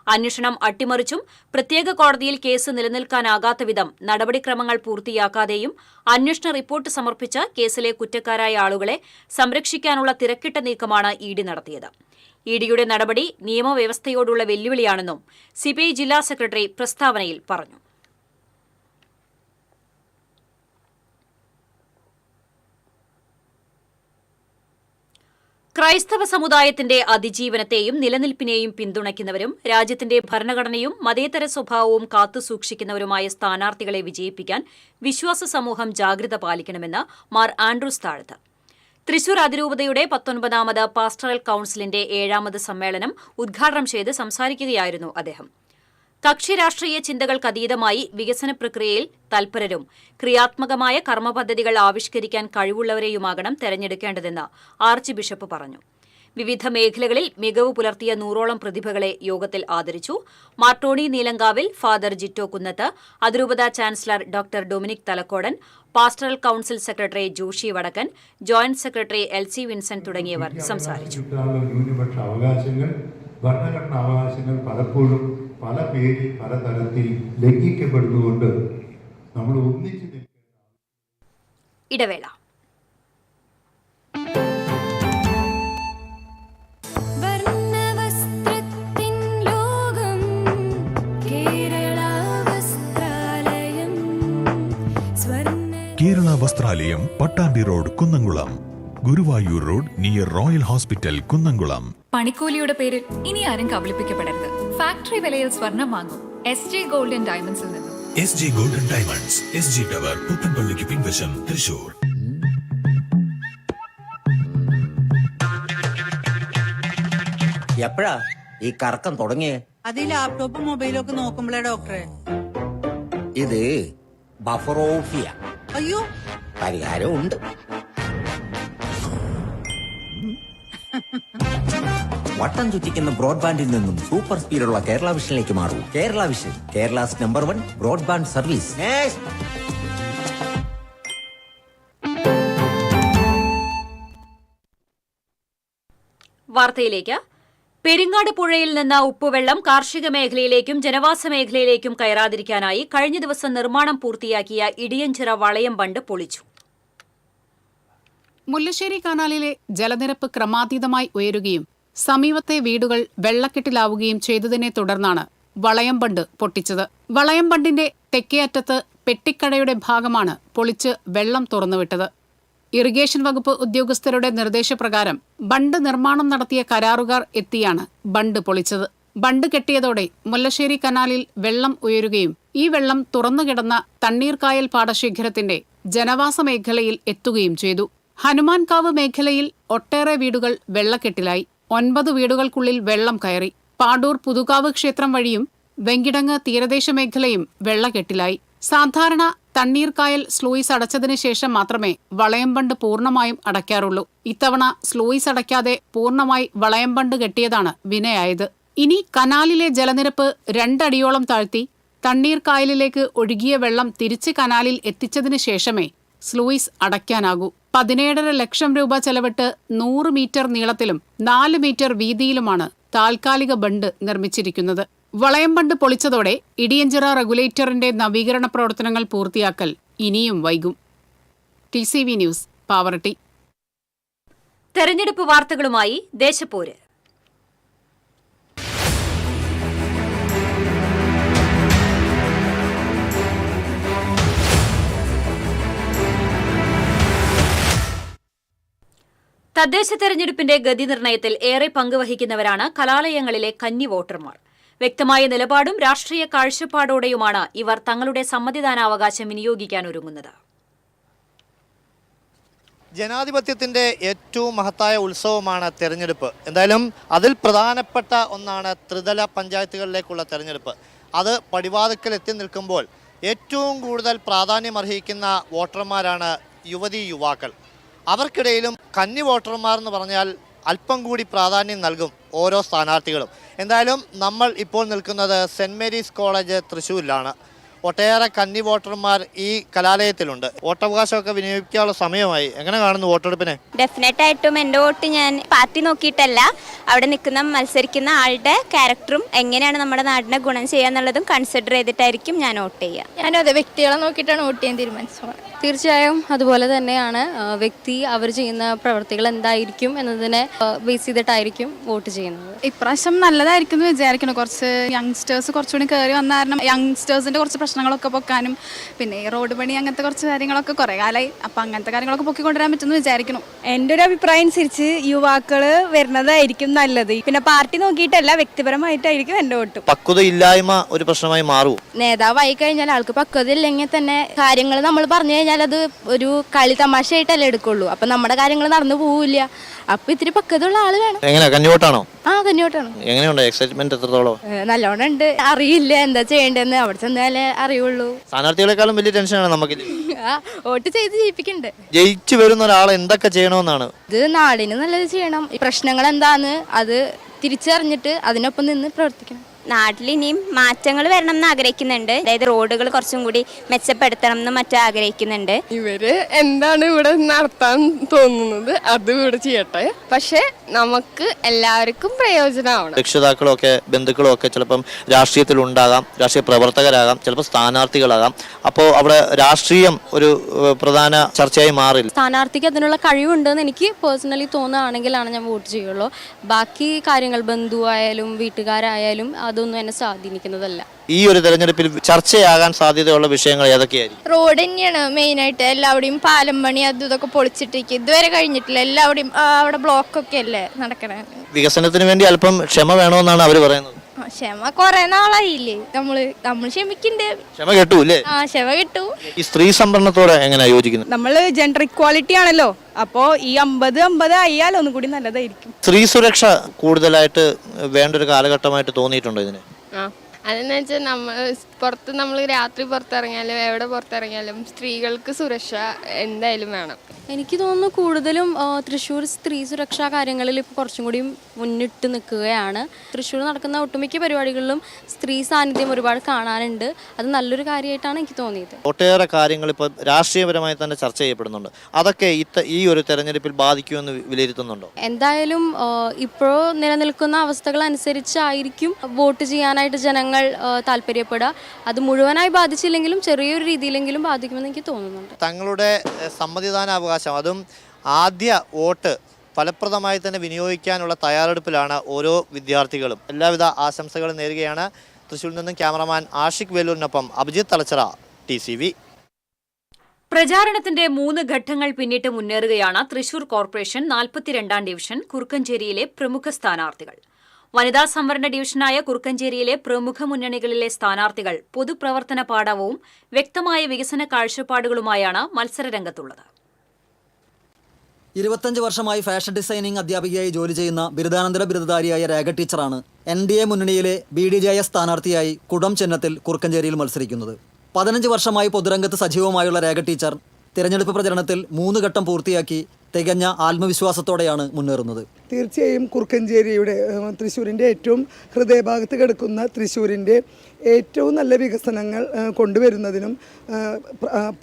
അന്വേഷണം അട്ടിമറിച്ചും പ്രത്യേക കോടതിയിൽ കേസ് നിലനിൽക്കാനാകാത്ത വിധം നടപടിക്രമങ്ങൾ പൂർത്തിയാക്കാതെയും അന്വേഷണ റിപ്പോർട്ട് സമർപ്പിച്ച കേസിലെ കുറ്റക്കാരായ ആളുകളെ സംരക്ഷിക്കാനുള്ള തിരക്കിട്ട നീക്കമാണ് ഇഡി നടത്തിയത്. ഇഡിയുടെ നടപടി നിയമവ്യവസ്ഥയോടുള്ള വെല്ലുവിളിയാണെന്നും സിപിഐ ജില്ലാ സെക്രട്ടറി പ്രസ്താവനയിൽ പറഞ്ഞു. ക്രൈസ്തവ സമുദായത്തിന്റെ അതിജീവനത്തെയും നിലനിൽപ്പിനെയും പിന്തുണയ്ക്കുന്നവരും രാജ്യത്തിന്റെ ഭരണഘടനയും മതേതര സ്വഭാവവും കാത്തുസൂക്ഷിക്കുന്നവരുമായ സ്ഥാനാർത്ഥികളെ വിജയിപ്പിക്കാൻ വിശ്വാസ സമൂഹം ജാഗ്രത പാലിക്കണമെന്ന് മാർ ആൻഡ്രൂസ് താഴത്ത്. തൃശൂർ അതിരൂപതയുടെ 19ാമത് പാസ്റ്ററൽ കൌൺസിലിന്റെ 7ാമത് സമ്മേളനം ഉദ്ഘാടനം ചെയ്ത് സംസാരിക്കുകയായിരുന്നു അദ്ദേഹം. കക്ഷി രാഷ്ട്രീയ ചിന്തകൾക്കതീതമായി വികസന പ്രക്രിയയിൽ തൽപരരും ക്രിയാത്മകമായ കർമ്മപദ്ധതികൾ ആവിഷ്കരിക്കാൻ കഴിവുള്ളവരെയുമാകണം തെരഞ്ഞെടുക്കേണ്ടതെന്ന് ആർച്ച് ബിഷപ്പ് പറഞ്ഞു. വിവിധ മേഖലകളിൽ മികവ് പുലർത്തിയ 100ഓളം പ്രതിഭകളെ യോഗത്തിൽ ആദരിച്ചു. മാർട്ടോണി നീലങ്കാവിൽ, ഫാദർ ജിറ്റോ കുന്നത്ത്, അതിരൂപത chancellor doctor Dominic Thalakkodan, pastoral council secretary Joshy Vadakkan, joint secretary എൽ.സി. Vincent തുടങ്ങിയവർ സംസാരിച്ചു. ഭരണഘടനാ അവകാശങ്ങൾ പലപ്പോഴും പല പേരിൽ പലതരത്തിൽ ലംഘിക്കപ്പെടുന്നതുകൊണ്ട് നമ്മൾ ഒന്നിച്ചു ഇടവേള. Kerala Vasthralayam, Pattambi road, Kunnamkulam. Guruvayur road near royal hospital, Kunnamkulam. പണിക്കൂലിയുടെ പേരിൽ ഇനി ആരും കബളിപ്പിക്കപ്പെടരുത്. ഫാക്ടറി വിലയിൽ സ്വർണം വാങ്ങും SJ ഗോൾഡൻ ഡയമണ്ട്സിൽ നിന്നും. SJ golden diamonds, SG tower, പുത്തൻപള്ളിക്ക് പിൻവശം, തൃശൂർ. എപ്പോഴാ ഈ കറക്കം തുടങ്ങിയേ? അത് ലാപ്ടോപ്പും മൊബൈലും ഒക്കെ നോക്കുമ്പോഴേ ഡോക്ടറെ. ഇത് ബഫറോഫിയ. അയ്യോ, പരിഹാരം ഉണ്ട്. വട്ടം ചുറ്റിക്കുന്ന ബ്രോഡ്ബാൻഡിൽ നിന്നും സൂപ്പർ സ്പീഡുള്ള കേരള വിഷനിലേക്ക് മാറൂ. Kerala vision, Kerala's number 1 broadband service. വാർത്തയിലേക്ക്. പെരിങ്ങാട് പുഴയിൽ നിന്ന് ഉപ്പുവെള്ളം കാർഷിക മേഖലയിലേക്കും ജനവാസ മേഖലയിലേക്കും കയറാതിരിക്കാനായി കഴിഞ്ഞ ദിവസം നിർമ്മാണം പൂർത്തിയാക്കിയ ഇടിയഞ്ചിറ വളയം ബണ്ട് പൊളിച്ചു. മുല്ലശ്ശേരി കനാലിലെ ജലനിരപ്പ് ക്രമാതീതമായി ഉയരുകയും സമീപത്തെ വീടുകൾ വെള്ളക്കെട്ടിലാവുകയും ചെയ്തതിനെ തുടർന്നാണ് വളയം ബണ്ട് പൊട്ടിച്ചത്. വളയം ബണ്ടിന്റെ തെക്കേ അറ്റത്ത് പെട്ടിക്കടയുടെ ഭാഗമാണ് പൊളിച്ച് വെള്ളം തുറന്നുവിട്ടത്. ഇറിഗേഷൻ വകുപ്പ് ഉദ്യോഗസ്ഥരുടെ നിർദ്ദേശപ്രകാരം ബണ്ട് നിർമ്മാണം നടത്തിയ കരാറുകാർ എത്തിയാണ് ബണ്ട് പൊളിച്ചത്. ബണ്ട് കെട്ടിയതോടെ മുല്ലശ്ശേരി കനാലിൽ വെള്ളം ഉയരുകയും ഈ വെള്ളം തുറന്നുകിടന്ന തണ്ണീർക്കായൽ പാടശേഖരത്തിന്റെ ജനവാസ മേഖലയിൽ എത്തുകയും ചെയ്തു. ഹനുമാൻകാവ് മേഖലയിൽ ഒട്ടേറെ വീടുകൾ വെള്ളക്കെട്ടിലായി. 9 വീടുകൾക്കുള്ളിൽ വെള്ളം കയറി. പാടൂർ പുതുകാവ് ക്ഷേത്രം വഴിയും വെങ്കിടങ്ങ് തീരദേശ മേഖലയും വെള്ളക്കെട്ടിലായി. സാധാരണ തണ്ണീർക്കായൽ സ്ലൂയിസ് അടച്ചതിനു ശേഷം മാത്രമേ വളയം ബണ്ട് പൂർണ്ണമായും അടയ്ക്കാറുള്ളൂ. ഇത്തവണ സ്ലൂയിസ് അടയ്ക്കാതെ പൂർണ്ണമായി വളയം ബണ്ട് കെട്ടിയതാണ് വിനയായത്. ഇനി കനാലിലെ ജലനിരപ്പ് 2 അടിയോളം താഴ്ത്തി തണ്ണീർക്കായലിലേക്ക് ഒഴുകിയ വെള്ളം തിരിച്ച് കനാലിൽ എത്തിച്ചതിനു ശേഷമേ സ്ലൂയിസ് അടയ്ക്കാനാകൂ. 17.5 ലക്ഷം രൂപ ചെലവിട്ട് 100 മീറ്റർ നീളത്തിലും 4 മീറ്റർ വീതിയിലുമാണ് താൽക്കാലിക ബണ്ട് നിർമ്മിച്ചിരിക്കുന്നത്. വളയം ബണ്ട് പൊളിച്ചതോടെ ഇടിയഞ്ചിറ റെഗുലേറ്ററിന്റെ നവീകരണ പ്രവർത്തനങ്ങൾ പൂർത്തിയാക്കൽ ഇനിയും വൈകും. TCV news, Pavaratty. തെരഞ്ഞെടുപ്പ് വാർത്തകളുമായി ദേശപ്പോര്. തദ്ദേശ തെരഞ്ഞെടുപ്പിന്റെ ഗതി നിർണയത്തിൽ ഏറെ പങ്കുവഹിക്കുന്നവരാണ് കലാലയങ്ങളിലെ കന്നി വോട്ടർമാർ. വ്യക്തമായ നിലപാടും രാഷ്ട്രീയ കാഴ്ചപ്പാടോടെയുമാണ് ഇവർ തങ്ങളുടെ സമ്മതിദാനാവകാശം വിനിയോഗിക്കാനൊരുങ്ങുന്നത്. ജനാധിപത്യത്തിൻ്റെ ഏറ്റവും മഹത്തായ ഉത്സവമാണ് തെരഞ്ഞെടുപ്പ്. എന്തായാലും അതിൽ പ്രധാനപ്പെട്ട ഒന്നാണ് ത്രിതല പഞ്ചായത്തുകളിലേക്കുള്ള തെരഞ്ഞെടുപ്പ്. അത് പടിവാതിക്കൽ എത്തി നിൽക്കുമ്പോൾ ഏറ്റവും കൂടുതൽ പ്രാധാന്യമർഹിക്കുന്ന വോട്ടർമാരാണ് യുവതീ യുവാക്കൾ. അവർക്കിടയിലും കന്നി വോട്ടർമാർ എന്ന് പറഞ്ഞാൽ അല്പം കൂടി പ്രാധാന്യം നൽകും ഓരോ സ്ഥാനാർത്ഥികളും. എന്തായാലും നമ്മൾ ഇപ്പോൾ നിൽക്കുന്നത് സെൻറ് മേരീസ് കോളേജ് തൃശ്ശൂരിലാണ്. ഒട്ടേറെ കന്നി വോട്ടർമാർ ഈ കലാലയത്തിലുണ്ട്. വോട്ടവകാശമൊക്കെ വിനിയോഗിക്കാനുള്ള സമയമായി. എങ്ങനെ കാണുന്നു വോട്ടെടുപ്പിനെ? ഡെഫിനറ്റ് ആയിട്ടും എൻ്റെ വോട്ട് ഞാൻ പാർട്ടി നോക്കിയിട്ടല്ല, അവിടെ നിൽക്കുന്ന മത്സരിക്കുന്ന ആളുടെ ക്യാരക്ടറും എങ്ങനെയാണ് നമ്മുടെ നാടിനെ ഗുണം ചെയ്യുക എന്നുള്ളതും കൺസിഡർ ചെയ്തിട്ടായിരിക്കും ഞാൻ വോട്ട് ചെയ്യുക. ഞാനും അതെ, വ്യക്തികളെ നോക്കിയിട്ടാണ് വോട്ട് ചെയ്യാൻ തീരുമാനിച്ചത്. തീർച്ചയായും അതുപോലെ തന്നെയാണ്. വ്യക്തി അവർ ചെയ്യുന്ന പ്രവർത്തികൾ എന്തായിരിക്കും എന്നതിനെ ബേസ് ചെയ്തിട്ടായിരിക്കും വോട്ട് ചെയ്യുന്നത്. ഇപ്രാവശ്യം നല്ലതായിരിക്കും എന്ന് വിചാരിക്കണം. കുറച്ച് യങ്സ്റ്റേഴ്സ് കുറച്ചുകൂടി കയറി വന്ന കാരണം യങ്സ്റ്റേഴ്സിൻ്റെ കുറച്ച് പ്രശ്നങ്ങളൊക്കെ പൊക്കാനും പിന്നെ റോഡ് പണി അങ്ങനത്തെ കുറച്ച് കാര്യങ്ങളൊക്കെ കുറേ കാലമായി. അപ്പം അങ്ങനത്തെ കാര്യങ്ങളൊക്കെ പൊക്കിക്കൊണ്ടുവരാൻ പറ്റുമെന്ന് വിചാരിക്കണം. എൻ്റെ ഒരു അഭിപ്രായം അനുസരിച്ച് യുവാക്കൾ വരുന്നതായിരിക്കും നല്ലത്. പിന്നെ പാർട്ടി നോക്കിയിട്ടല്ല, വ്യക്തിപരമായിട്ടായിരിക്കും എൻ്റെ വോട്ട്. പക്വതയില്ലായ്മ ഒരു പ്രശ്നമായി മാറും. നേതാവായി കഴിഞ്ഞാൽ ആൾക്ക് പക്വത ഇല്ലെങ്കിൽ തന്നെ കാര്യങ്ങൾ നമ്മൾ പറഞ്ഞു കഴിഞ്ഞാൽ അത് ഒരു കളി തമാശയായിട്ടല്ലേ എടുക്കുള്ളൂ. അപ്പം നമ്മുടെ കാര്യങ്ങൾ നടന്നു പോവില്ല. അപ്പൊ ഇത്തിരി പക്വതയുള്ള ആള് വേണം. എങ്ങനെ കന്നിവോട്ടാണോ? ആ, കന്നിവോട്ടാണ്. എങ്ങനെയുണ്ട് എക്സൈറ്റ്മെന്റ്? എത്രത്തോളം? നല്ലോണം ഉണ്ട്. അറിയില്ല എന്താ ചെയ്യേണ്ടതെന്ന്, അവിടെ ചെന്നാലേ അറിയുള്ളൂ. സ്ഥാനാർത്ഥികളെക്കാളും വലിയ ടെൻഷനാണ് നമുക്ക്. വോട്ട് ചെയ്ത് ജയിപ്പിക്കണ്ട്. ജയിച്ചു വരുന്ന ഒരാൾ എന്തൊക്കെ ചെയ്യണമെന്നാണ്? ഇത് നാടിന് നല്ലത് ചെയ്യണം. പ്രശ്നങ്ങൾ എന്താന്ന് അത് തിരിച്ചറിഞ്ഞിട്ട് അതിനൊപ്പം നിന്ന് പ്രവർത്തിക്കണം. നാട്ടിൽ ഇനിയും മാറ്റങ്ങൾ വരണം എന്ന് ആഗ്രഹിക്കുന്നുണ്ട്. അതായത് റോഡുകൾ കുറച്ചും കൂടി മെച്ചപ്പെടുത്തണം എന്ന് മറ്റും ആഗ്രഹിക്കുന്നുണ്ട്. ഇവര് എന്താണ് ഇവിടെ നടത്താൻ തോന്നുന്നത് അത് ഇവിടെ ചെയ്യട്ടെ. പക്ഷെ നമുക്ക് എല്ലാവർക്കും പ്രയോജനമാവണം. രക്ഷിതാക്കളും ഒക്കെ ബന്ധുക്കളും ഒക്കെ ചിലപ്പം രാഷ്ട്രീയത്തിൽ ഉണ്ടാകാം, രാഷ്ട്രീയ പ്രവർത്തകരാകാം, ചിലപ്പോൾ സ്ഥാനാർത്ഥികളാകാം. അപ്പോൾ അവിടെ രാഷ്ട്രീയം ഒരു പ്രധാന ചർച്ചയായി മാറില്ല. സ്ഥാനാർത്ഥിക്ക് അതിനുള്ള കഴിവുണ്ടെന്ന് എനിക്ക് പേഴ്സണലി തോന്നുകയാണെങ്കിലാണ് ഞാൻ വോട്ട് ചെയ്യുള്ളൂ. ബാക്കി കാര്യങ്ങൾ ബന്ധുവായാലും വീട്ടുകാരായാലും അതൊന്നും എന്നെ സ്വാധീനിക്കുന്നതല്ല. ഈ ഒരു തെരഞ്ഞെടുപ്പിൽ ചർച്ചയാകാൻ സാധ്യതയുള്ള വിഷയങ്ങൾ ഏതൊക്കെയായിരിക്കും? റോഡ് തന്നെയാണ് മെയിനായിട്ട്. എല്ലാവിടെയും പാലം പണി അതും ഇതൊക്കെ പൊളിച്ചിട്ടേക്ക് ഇതുവരെ കഴിഞ്ഞിട്ടില്ല. എല്ലാവിടെയും അവിടെ ബ്ലോക്കൊക്കെ അല്ലേ നടക്കണേ. വികസനത്തിന് വേണ്ടി അല്പം ക്ഷമ വേണമെന്നാണ് അവർ പറയുന്നത്. ക്ഷമ കുറെ നാളായില്ലേ, നമ്മൾ ക്ഷമിക്കണ്ടേ. ക്ഷമ കിട്ടൂല്ലേ? ക്ഷമ കിട്ടൂ. ഈ സ്ത്രീ സംവരണത്തോടെ എങ്ങനെ യോജിക്കുന്നു? നമ്മൾ ജെൻഡർ ഇക്വാലിറ്റി ആണല്ലോ, അപ്പോൾ ഈ 50-50 ആയാൽ ഒന്നും കൂടി നല്ലതായിരിക്കും. സ്ത്രീ സുരക്ഷ കൂടുതലായിട്ട് വേണ്ട ഒരു കാലഘട്ടമായിട്ട് തോന്നിയിട്ടുണ്ടോ ഇതിന്? അതെന്ന് വെച്ചാൽ നമ്മൾ രാത്രി പുറത്തിറങ്ങിയാലും എവിടെ പുറത്തിറങ്ങിയാലും സ്ത്രീകൾക്ക് സുരക്ഷ എന്തായാലും വേണം. എനിക്ക് തോന്നുന്നു കൂടുതലും തൃശ്ശൂർ സ്ത്രീ സുരക്ഷാ കാര്യങ്ങളിൽ ഇപ്പോൾ കുറച്ചും കൂടി മുന്നിട്ട് നിൽക്കുകയാണ്. തൃശ്ശൂർ നടക്കുന്ന ഒട്ടുമിക്ക പരിപാടികളിലും സ്ത്രീ സാന്നിധ്യം ഒരുപാട് കാണാനുണ്ട്. അത് നല്ലൊരു കാര്യമായിട്ടാണ് എനിക്ക് തോന്നിയത്. ഒട്ടേറെ കാര്യങ്ങൾ ഇപ്പോൾ രാഷ്ട്രീയപരമായി തന്നെ ചർച്ച ചെയ്യപ്പെടുന്നുണ്ട്. അതൊക്കെ ഈ ഒരു തെരഞ്ഞെടുപ്പിൽ ബാധിക്കുമെന്ന് വിലയിരുത്തുന്നുണ്ടോ? എന്തായാലും ഇപ്പോൾ നിലനിൽക്കുന്ന അവസ്ഥകൾ അനുസരിച്ചായിരിക്കും വോട്ട് ചെയ്യാനായിട്ട് ജനങ്ങൾ താല്പര്യപ്പെടുക. അത് മുഴുവനായി ബാധിച്ചില്ലെങ്കിലും ചെറിയൊരു രീതിയിലെങ്കിലും ബാധിക്കുമെന്ന് എനിക്ക് തോന്നുന്നുണ്ട്. തങ്ങളുടെ സമ്മതിദാനാവകാശം, അതും ആദ്യ വോട്ട് ഫലപ്രദമായി തന്നെ വിനിയോഗിക്കാനുള്ള തയ്യാറെടുപ്പിലാണ് ഓരോ വിദ്യാർത്ഥികളും. എല്ലാവിധ ആശംസകളും നേരുകയാണ്. തൃശ്ശൂരിൽ നിന്നും ക്യാമറമാൻ ആഷിഖ് വേലൂരിനൊപ്പം അഭിജിത്ത് തലച്ചിറ, TCV. പ്രചാരണത്തിന്റെ 3 ഘട്ടങ്ങൾ പിന്നിട്ട് മുന്നേറുകയാണ് തൃശൂർ കോർപ്പറേഷൻ 42ാം ഡിവിഷൻ കുറുക്കഞ്ചേരിയിലെ പ്രമുഖ സ്ഥാനാർത്ഥികൾ. വനിതാ സംവരണ ഡിവിഷനായ കുറുക്കഞ്ചേരിയിലെ പ്രമുഖ മുന്നണികളിലെ സ്ഥാനാർത്ഥികൾ പൊതുപ്രവർത്തന പാടവവും വ്യക്തമായ വികസന കാഴ്ചപ്പാടുകളുമായാണ് മത്സരരംഗത്തുള്ളത്. 25 വർഷമായി ഫാഷൻ ഡിസൈനിംഗ് അധ്യാപികയായി ജോലി ചെയ്യുന്ന ബിരുദാനന്തര ബിരുദധാരിയായ രേഖ ടീച്ചറാണ് NDA മുന്നണിയിലെ BDJS സ്ഥാനാർത്ഥിയായി കുടം ചിഹ്നത്തിൽ കുറുക്കഞ്ചേരിയിൽ മത്സരിക്കുന്നത്. 15 വർഷമായി പൊതുരംഗത്ത് സജീവമായുള്ള രേഖ ടീച്ചർ തിരഞ്ഞെടുപ്പ് പ്രചരണത്തിൽ 3 ഘട്ടം പൂർത്തിയാക്കി തികഞ്ഞ ആത്മവിശ്വാസത്തോടെയാണ് മുന്നേറുന്നത്. തീർച്ചയായും കുറുക്കഞ്ചേരിയുടെ തൃശ്ശൂരിൻ്റെ ഏറ്റവും ഹൃദയഭാഗത്ത് കിടക്കുന്ന തൃശ്ശൂരിൻ്റെ ഏറ്റവും നല്ല വികസനങ്ങൾ കൊണ്ടുവരുന്നതിനും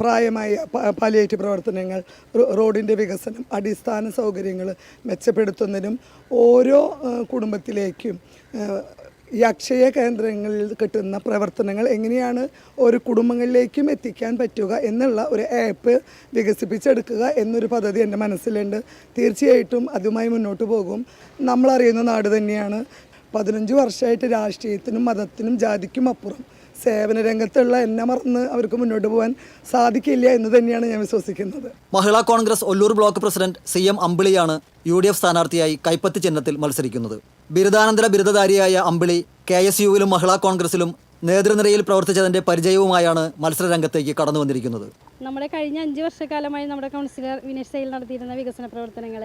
പ്രായമായ പാലിയേറ്റീവ് പ്രവർത്തനങ്ങൾ, റോഡിൻ്റെ വികസനം, അടിസ്ഥാന സൗകര്യങ്ങൾ മെച്ചപ്പെടുത്തുന്നതിനും ഓരോ കുടുംബത്തിലേക്കും ഈ അക്ഷയ കേന്ദ്രങ്ങളിൽ കിട്ടുന്ന പ്രവർത്തനങ്ങൾ എങ്ങനെയാണ് ഓരോ കുടുംബങ്ങളിലേക്കും എത്തിക്കാൻ പറ്റുക എന്നുള്ള ഒരു ആപ്പ് വികസിപ്പിച്ചെടുക്കുക എന്നൊരു പദ്ധതി എൻ്റെ മനസ്സിലുണ്ട്. തീർച്ചയായിട്ടും അതുമായി മുന്നോട്ട് പോകും. നമ്മളറിയുന്ന നാട് തന്നെയാണ്. 15 വർഷമായിട്ട് രാഷ്ട്രീയത്തിനും മതത്തിനും ജാതിക്കും അപ്പുറം സേവന രംഗത്തുള്ള എന്നെ മറന്ന് അവർക്ക് മുന്നോട്ട് പോകാൻ സാധിക്കില്ല എന്ന് തന്നെയാണ് ഞാൻ വിശ്വസിക്കുന്നത്. Mahila Congress Ollur block president CM അമ്പിളിയാണ് UDF സ്ഥാനാർത്ഥിയായി കൈപ്പത്തി ചിഹ്നത്തിൽ മത്സരിക്കുന്നത്. ബിരുദാനന്തര ബിരുദധാരിയായ അമ്പിളി KSUവിലും മഹിളാ കോൺഗ്രസിലും നേതൃനിരയിൽ പ്രവർത്തിച്ചതിന്റെ പരിചയവുമായാണ് മത്സരരംഗത്തേക്ക് കടന്നു വന്നിരിക്കുന്നത്. നമ്മുടെ കഴിഞ്ഞ 5 വർഷക്കാലമായി നമ്മുടെ കൗൺസിലർ വിനേഷ് സൈൽ നടത്തിയിരുന്ന വികസന പ്രവർത്തനങ്ങൾ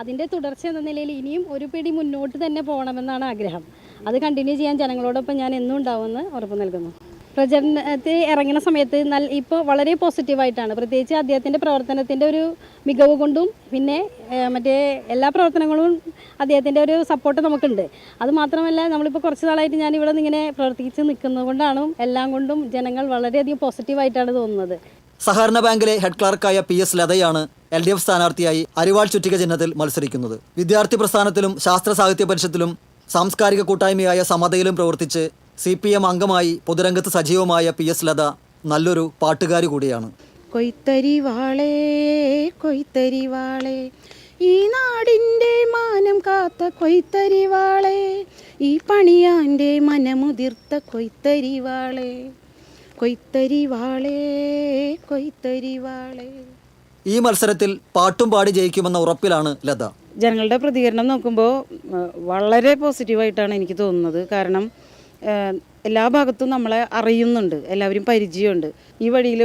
അതിൻ്റെ തുടർച്ച എന്ന നിലയിൽ ഇനിയും ഒരു പിടി മുന്നോട്ട് തന്നെ പോകണമെന്നാണ് ആഗ്രഹം. അത് കണ്ടിന്യൂ ചെയ്യാൻ ജനങ്ങളോടൊപ്പം ഞാൻ എന്നും ഉണ്ടാവുമെന്ന് ഉറപ്പ് നൽകുന്നു. പ്രചരണത്തിൽ ഇറങ്ങുന്ന സമയത്ത് ഇപ്പോൾ വളരെ പോസിറ്റീവായിട്ടാണ്, പ്രത്യേകിച്ച് അദ്ദേഹത്തിൻ്റെ പ്രവർത്തനത്തിൻ്റെ ഒരു മികവ് കൊണ്ടും പിന്നെ മറ്റേ എല്ലാ പ്രവർത്തനങ്ങളും അദ്ദേഹത്തിൻ്റെ ഒരു സപ്പോർട്ട് നമുക്കുണ്ട്. അതുമാത്രമല്ല, നമ്മളിപ്പോൾ കുറച്ച് നാളായിട്ട് ഞാനിവിടെ ഇങ്ങനെ പ്രവർത്തിച്ച് നിൽക്കുന്നത് കൊണ്ടാണ് എല്ലാം കൊണ്ടും ജനങ്ങൾ വളരെയധികം പോസിറ്റീവായിട്ടാണ് തോന്നുന്നത്. സഹകരണ ബാങ്കിലെ ഹെഡ് ക്ലർക്കായ PS ലതയാണ് LDF സ്ഥാനാർത്ഥിയായി അരിവാൾ ചുറ്റിക ചിഹ്നത്തിൽ മത്സരിക്കുന്നത്. വിദ്യാർത്ഥി പ്രസ്ഥാനത്തിലും ശാസ്ത്ര സാഹിത്യ പരിഷത്തിലും സാംസ്കാരിക കൂട്ടായ്മയായ സമതയിലും പ്രവർത്തിച്ച് CPM അംഗമായി പൊതുരംഗത്ത് സജീവമായ PS ലത നല്ലൊരു പാട്ടുകാരി കൂടിയാണ്. കൊയ്ത്തരിവാളേ കൊയ്ത്തരിവാളേ, ഈ നാടിൻ്റെ മാനം കാത്ത കൊയ്ത്തരിവാളേ, ഈ പണിയാൻ്റെ മനമുതിർത്ത കൊയ്ത്തരിവാളേ, കൊയ്ത്തരിവാളേ കൊയ്ത്തരിവാളേ. ഈ മത്സരത്തിൽ പാട്ടും പാടി ജയിക്കുമെന്ന ഉറപ്പിലാണ് ലത. ജനങ്ങളുടെ പ്രതികരണം നോക്കുമ്പോൾ വളരെ പോസിറ്റീവായിട്ടാണ് എനിക്ക് തോന്നുന്നത്. കാരണം എല്ലാ ഭാഗത്തും നമ്മളെ അറിയുന്നുണ്ട്, എല്ലാവരും പരിചയമുണ്ട്. ഈ വഴിയിൽ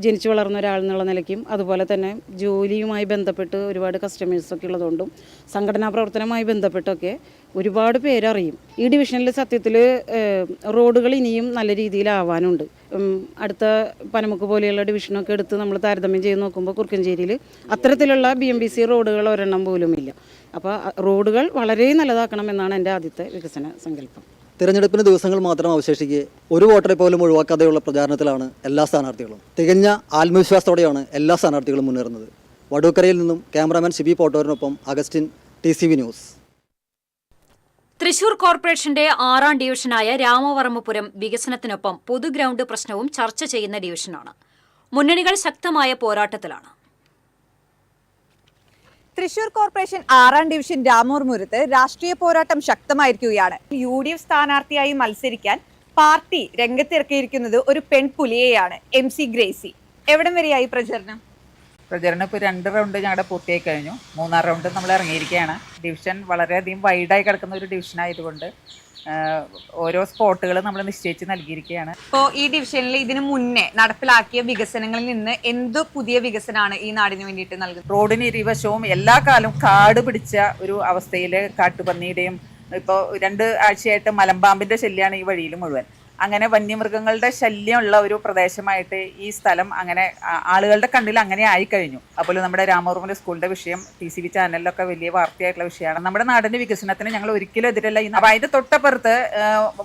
ജനിച്ചു വളർന്ന ഒരാൾ എന്നുള്ള നിലയ്ക്കും അതുപോലെ തന്നെ ജോലിയുമായി ബന്ധപ്പെട്ട് ഒരുപാട് കസ്റ്റമേഴ്സൊക്കെ ഉള്ളതുകൊണ്ടും സംഘടനാ പ്രവർത്തനവുമായി ബന്ധപ്പെട്ടൊക്കെ ഒരുപാട് പേരറിയും. ഈ ഡിവിഷനിൽ സത്യത്തിൽ റോഡുകൾ ഇനിയും നല്ല രീതിയിലാവാനുണ്ട്. അടുത്ത പനമുക്ക് പോലെയുള്ള ഡിവിഷനൊക്കെ എടുത്ത് നമ്മൾ താരതമ്യം ചെയ്ത് നോക്കുമ്പോൾ കുറുക്കഞ്ചേരിയിൽ അത്തരത്തിലുള്ള BMBC റോഡുകൾ ഒരെണ്ണം പോലും ഇല്ല. അപ്പോൾ റോഡുകൾ വളരെ നല്ലതാക്കണമെന്നാണ് എൻ്റെ ആദ്യത്തെ വികസന സങ്കല്പം. തിരഞ്ഞെടുപ്പിന് ദിവസങ്ങൾ മാത്രം അവശേഷിക്കെ ഒരു വോട്ടറെ പോലും ഒഴിവാക്കാതെയുള്ള പ്രചാരണത്തിലാണ് എല്ലാ സ്ഥാനാർത്ഥികളും. തികഞ്ഞ ആത്മവിശ്വാസത്തോടെയാണ് എല്ലാ സ്ഥാനാർത്ഥികളും മുന്നേറുന്നത്. വടൂക്കരയിൽ നിന്നും ക്യാമറാമാൻ ഷിബി പോട്ടോറിനൊപ്പം അഗസ്റ്റിൻ, TCV ന്യൂസ്. തൃശൂർ കോർപ്പറേഷന്റെ 6ാം ഡിവിഷനായ രാമവർമ്മപുരം വികസനത്തിനൊപ്പം പൊതുഗ്രൗണ്ട് പ്രശ്നവും ചർച്ച ചെയ്യുന്ന ഡിവിഷനാണ്. മുന്നണികൾ ശക്തമായ പോരാട്ടത്തിലാണ്. തൃശൂർ കോർപ്പറേഷൻ 6ാം ഡിവിഷൻ രാമവർമ്മപുരത്ത് രാഷ്ട്രീയ പോരാട്ടം ശക്തമായിരിക്കുകയാണ്. UDF സ്ഥാനാർത്ഥിയായി മത്സരിക്കാൻ പാർട്ടി രംഗത്തിറക്കിയിരിക്കുന്നത് ഒരു പെൺപുലിയെയാണ്, MC ഗ്രേസി. എവിടം വരെയായി പ്രചരണം? പ്രചരണം ഇപ്പോൾ 2 റൗണ്ട് ഞങ്ങളുടെ പൂർത്തിയായി കഴിഞ്ഞു. 3ാം റൗണ്ട് നമ്മൾ ഇറങ്ങിയിരിക്കുകയാണ്. ഡിവിഷൻ വളരെയധികം വൈഡായി കിടക്കുന്ന ഒരു ഡിവിഷനായതുകൊണ്ട് ഓരോ സ്പോട്ടുകൾ നമ്മൾ നിശ്ചയിച്ച് നൽകിയിരിക്കുകയാണ്. ഇപ്പോൾ ഈ ഡിവിഷനിൽ ഇതിനു മുന്നേ നടപ്പിലാക്കിയ വികസനങ്ങളിൽ നിന്ന് എന്ത് പുതിയ വികസനമാണ് ഈ നാടിന് വേണ്ടിയിട്ട് നൽകുന്നത്? റോഡിന് ഇരുവശവും എല്ലാ കാലവും കാട് പിടിച്ച ഒരു അവസ്ഥയിൽ കാട്ടുപന്നിയുടെയും ഇപ്പോൾ 2 ആഴ്ചയായിട്ട് മലമ്പാമ്പിൻ്റെ ശല്യമാണ് ഈ വഴിയിൽ മുഴുവൻ. അങ്ങനെ വന്യമൃഗങ്ങളുടെ ശല്യമുള്ള ഒരു പ്രദേശമായിട്ട് ഈ സ്ഥലം അങ്ങനെ ആളുകളുടെ കണ്ണിൽ അങ്ങനെ ആയിക്കഴിഞ്ഞു. അതുപോലെ നമ്മുടെ രാമവർമ്മ സ്കൂളിൻ്റെ വിഷയം TCV ചാനലിലൊക്കെ വലിയ വാർത്തയായിട്ടുള്ള വിഷയമാണ്. നമ്മുടെ നാടിൻ്റെ വികസനത്തിന് ഞങ്ങൾ ഒരിക്കലും എതിരല്ല. അപ്പോൾ അതിൻ്റെ തൊട്ടപ്പുറത്ത്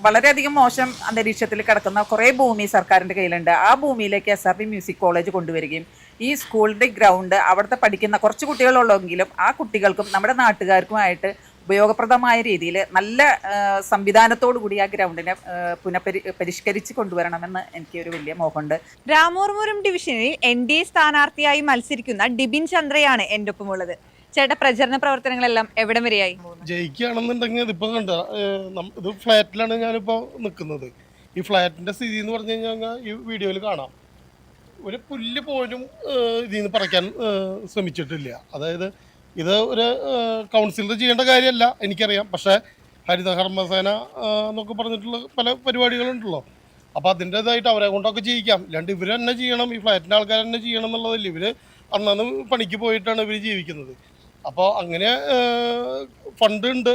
വളരെയധികം മോശം അന്തരീക്ഷത്തിൽ കിടക്കുന്ന കുറേ ഭൂമി സർക്കാരിൻ്റെ കയ്യിലുണ്ട്. ആ ഭൂമിയിലേക്ക് SRP മ്യൂസിക് കോളേജ് കൊണ്ടുവരികയും ഈ സ്കൂളിൻ്റെ ഗ്രൗണ്ട് അവിടുത്തെ പഠിക്കുന്ന കുറച്ച് കുട്ടികളുള്ളെങ്കിലും ആ കുട്ടികൾക്കും നമ്മുടെ നാട്ടുകാർക്കുമായിട്ട് ഉപയോഗപ്രദമായ രീതിയിൽ നല്ല സംവിധാനത്തോടു കൂടി ആ ഗ്രൗണ്ടിനെ പരിഷ്കരിച്ച് കൊണ്ടുവരണമെന്ന് എനിക്കൊരു വലിയ മോഹമുണ്ട്. രാമവർമ്മപുരം ഡിവിഷനിൽ NDA സ്ഥാനാർത്ഥിയായി മത്സരിക്കുന്ന ഡിബിൻ ചന്ദ്രയാണ് എൻ്റെ ഒപ്പമുള്ളത്. ചേട്ടാ, പ്രചരണ പ്രവർത്തനങ്ങളെല്ലാം എവിടം വരെയായി? ജയിക്കുകയാണെന്നുണ്ടെങ്കിൽ ഇതിപ്പോൾ കണ്ട ഇത് ഫ്ലാറ്റിലാണ് ഞാനിപ്പോൾ നിൽക്കുന്നത്. ഈ ഫ്ലാറ്റിൻ്റെ സ്ഥിതി എന്ന് പറഞ്ഞു കഴിഞ്ഞാൽ ഈ വീഡിയോയിൽ കാണാം. ഒരു പുല്ല് പോലും ഇതിൽ നിന്ന് പറിക്കാൻ ശ്രമിച്ചിട്ടില്ല. അതായത് ഇത് ഒരു കൗൺസിലർ ചെയ്യേണ്ട കാര്യമല്ല എനിക്കറിയാം. പക്ഷേ ഹരിതകർമ്മസേന എന്നൊക്കെ പറഞ്ഞിട്ടുള്ള പല പരിപാടികളുണ്ടല്ലോ. അപ്പോൾ അതിൻ്റേതായിട്ട് അവരെ കൊണ്ടൊക്കെ ചെയ്യിക്കാം. അല്ലാണ്ട് ഇവർ തന്നെ ചെയ്യണം, ഈ ഫ്ലാറ്റിൻ്റെ ആൾക്കാർ തന്നെ ചെയ്യണം എന്നുള്ളതല്ല. ഇവർ അന്നന്ന് പണിക്ക് പോയിട്ടാണ് ഇവർ ജീവിക്കുന്നത്. അപ്പോൾ അങ്ങനെ ഫണ്ട് ഉണ്ട്,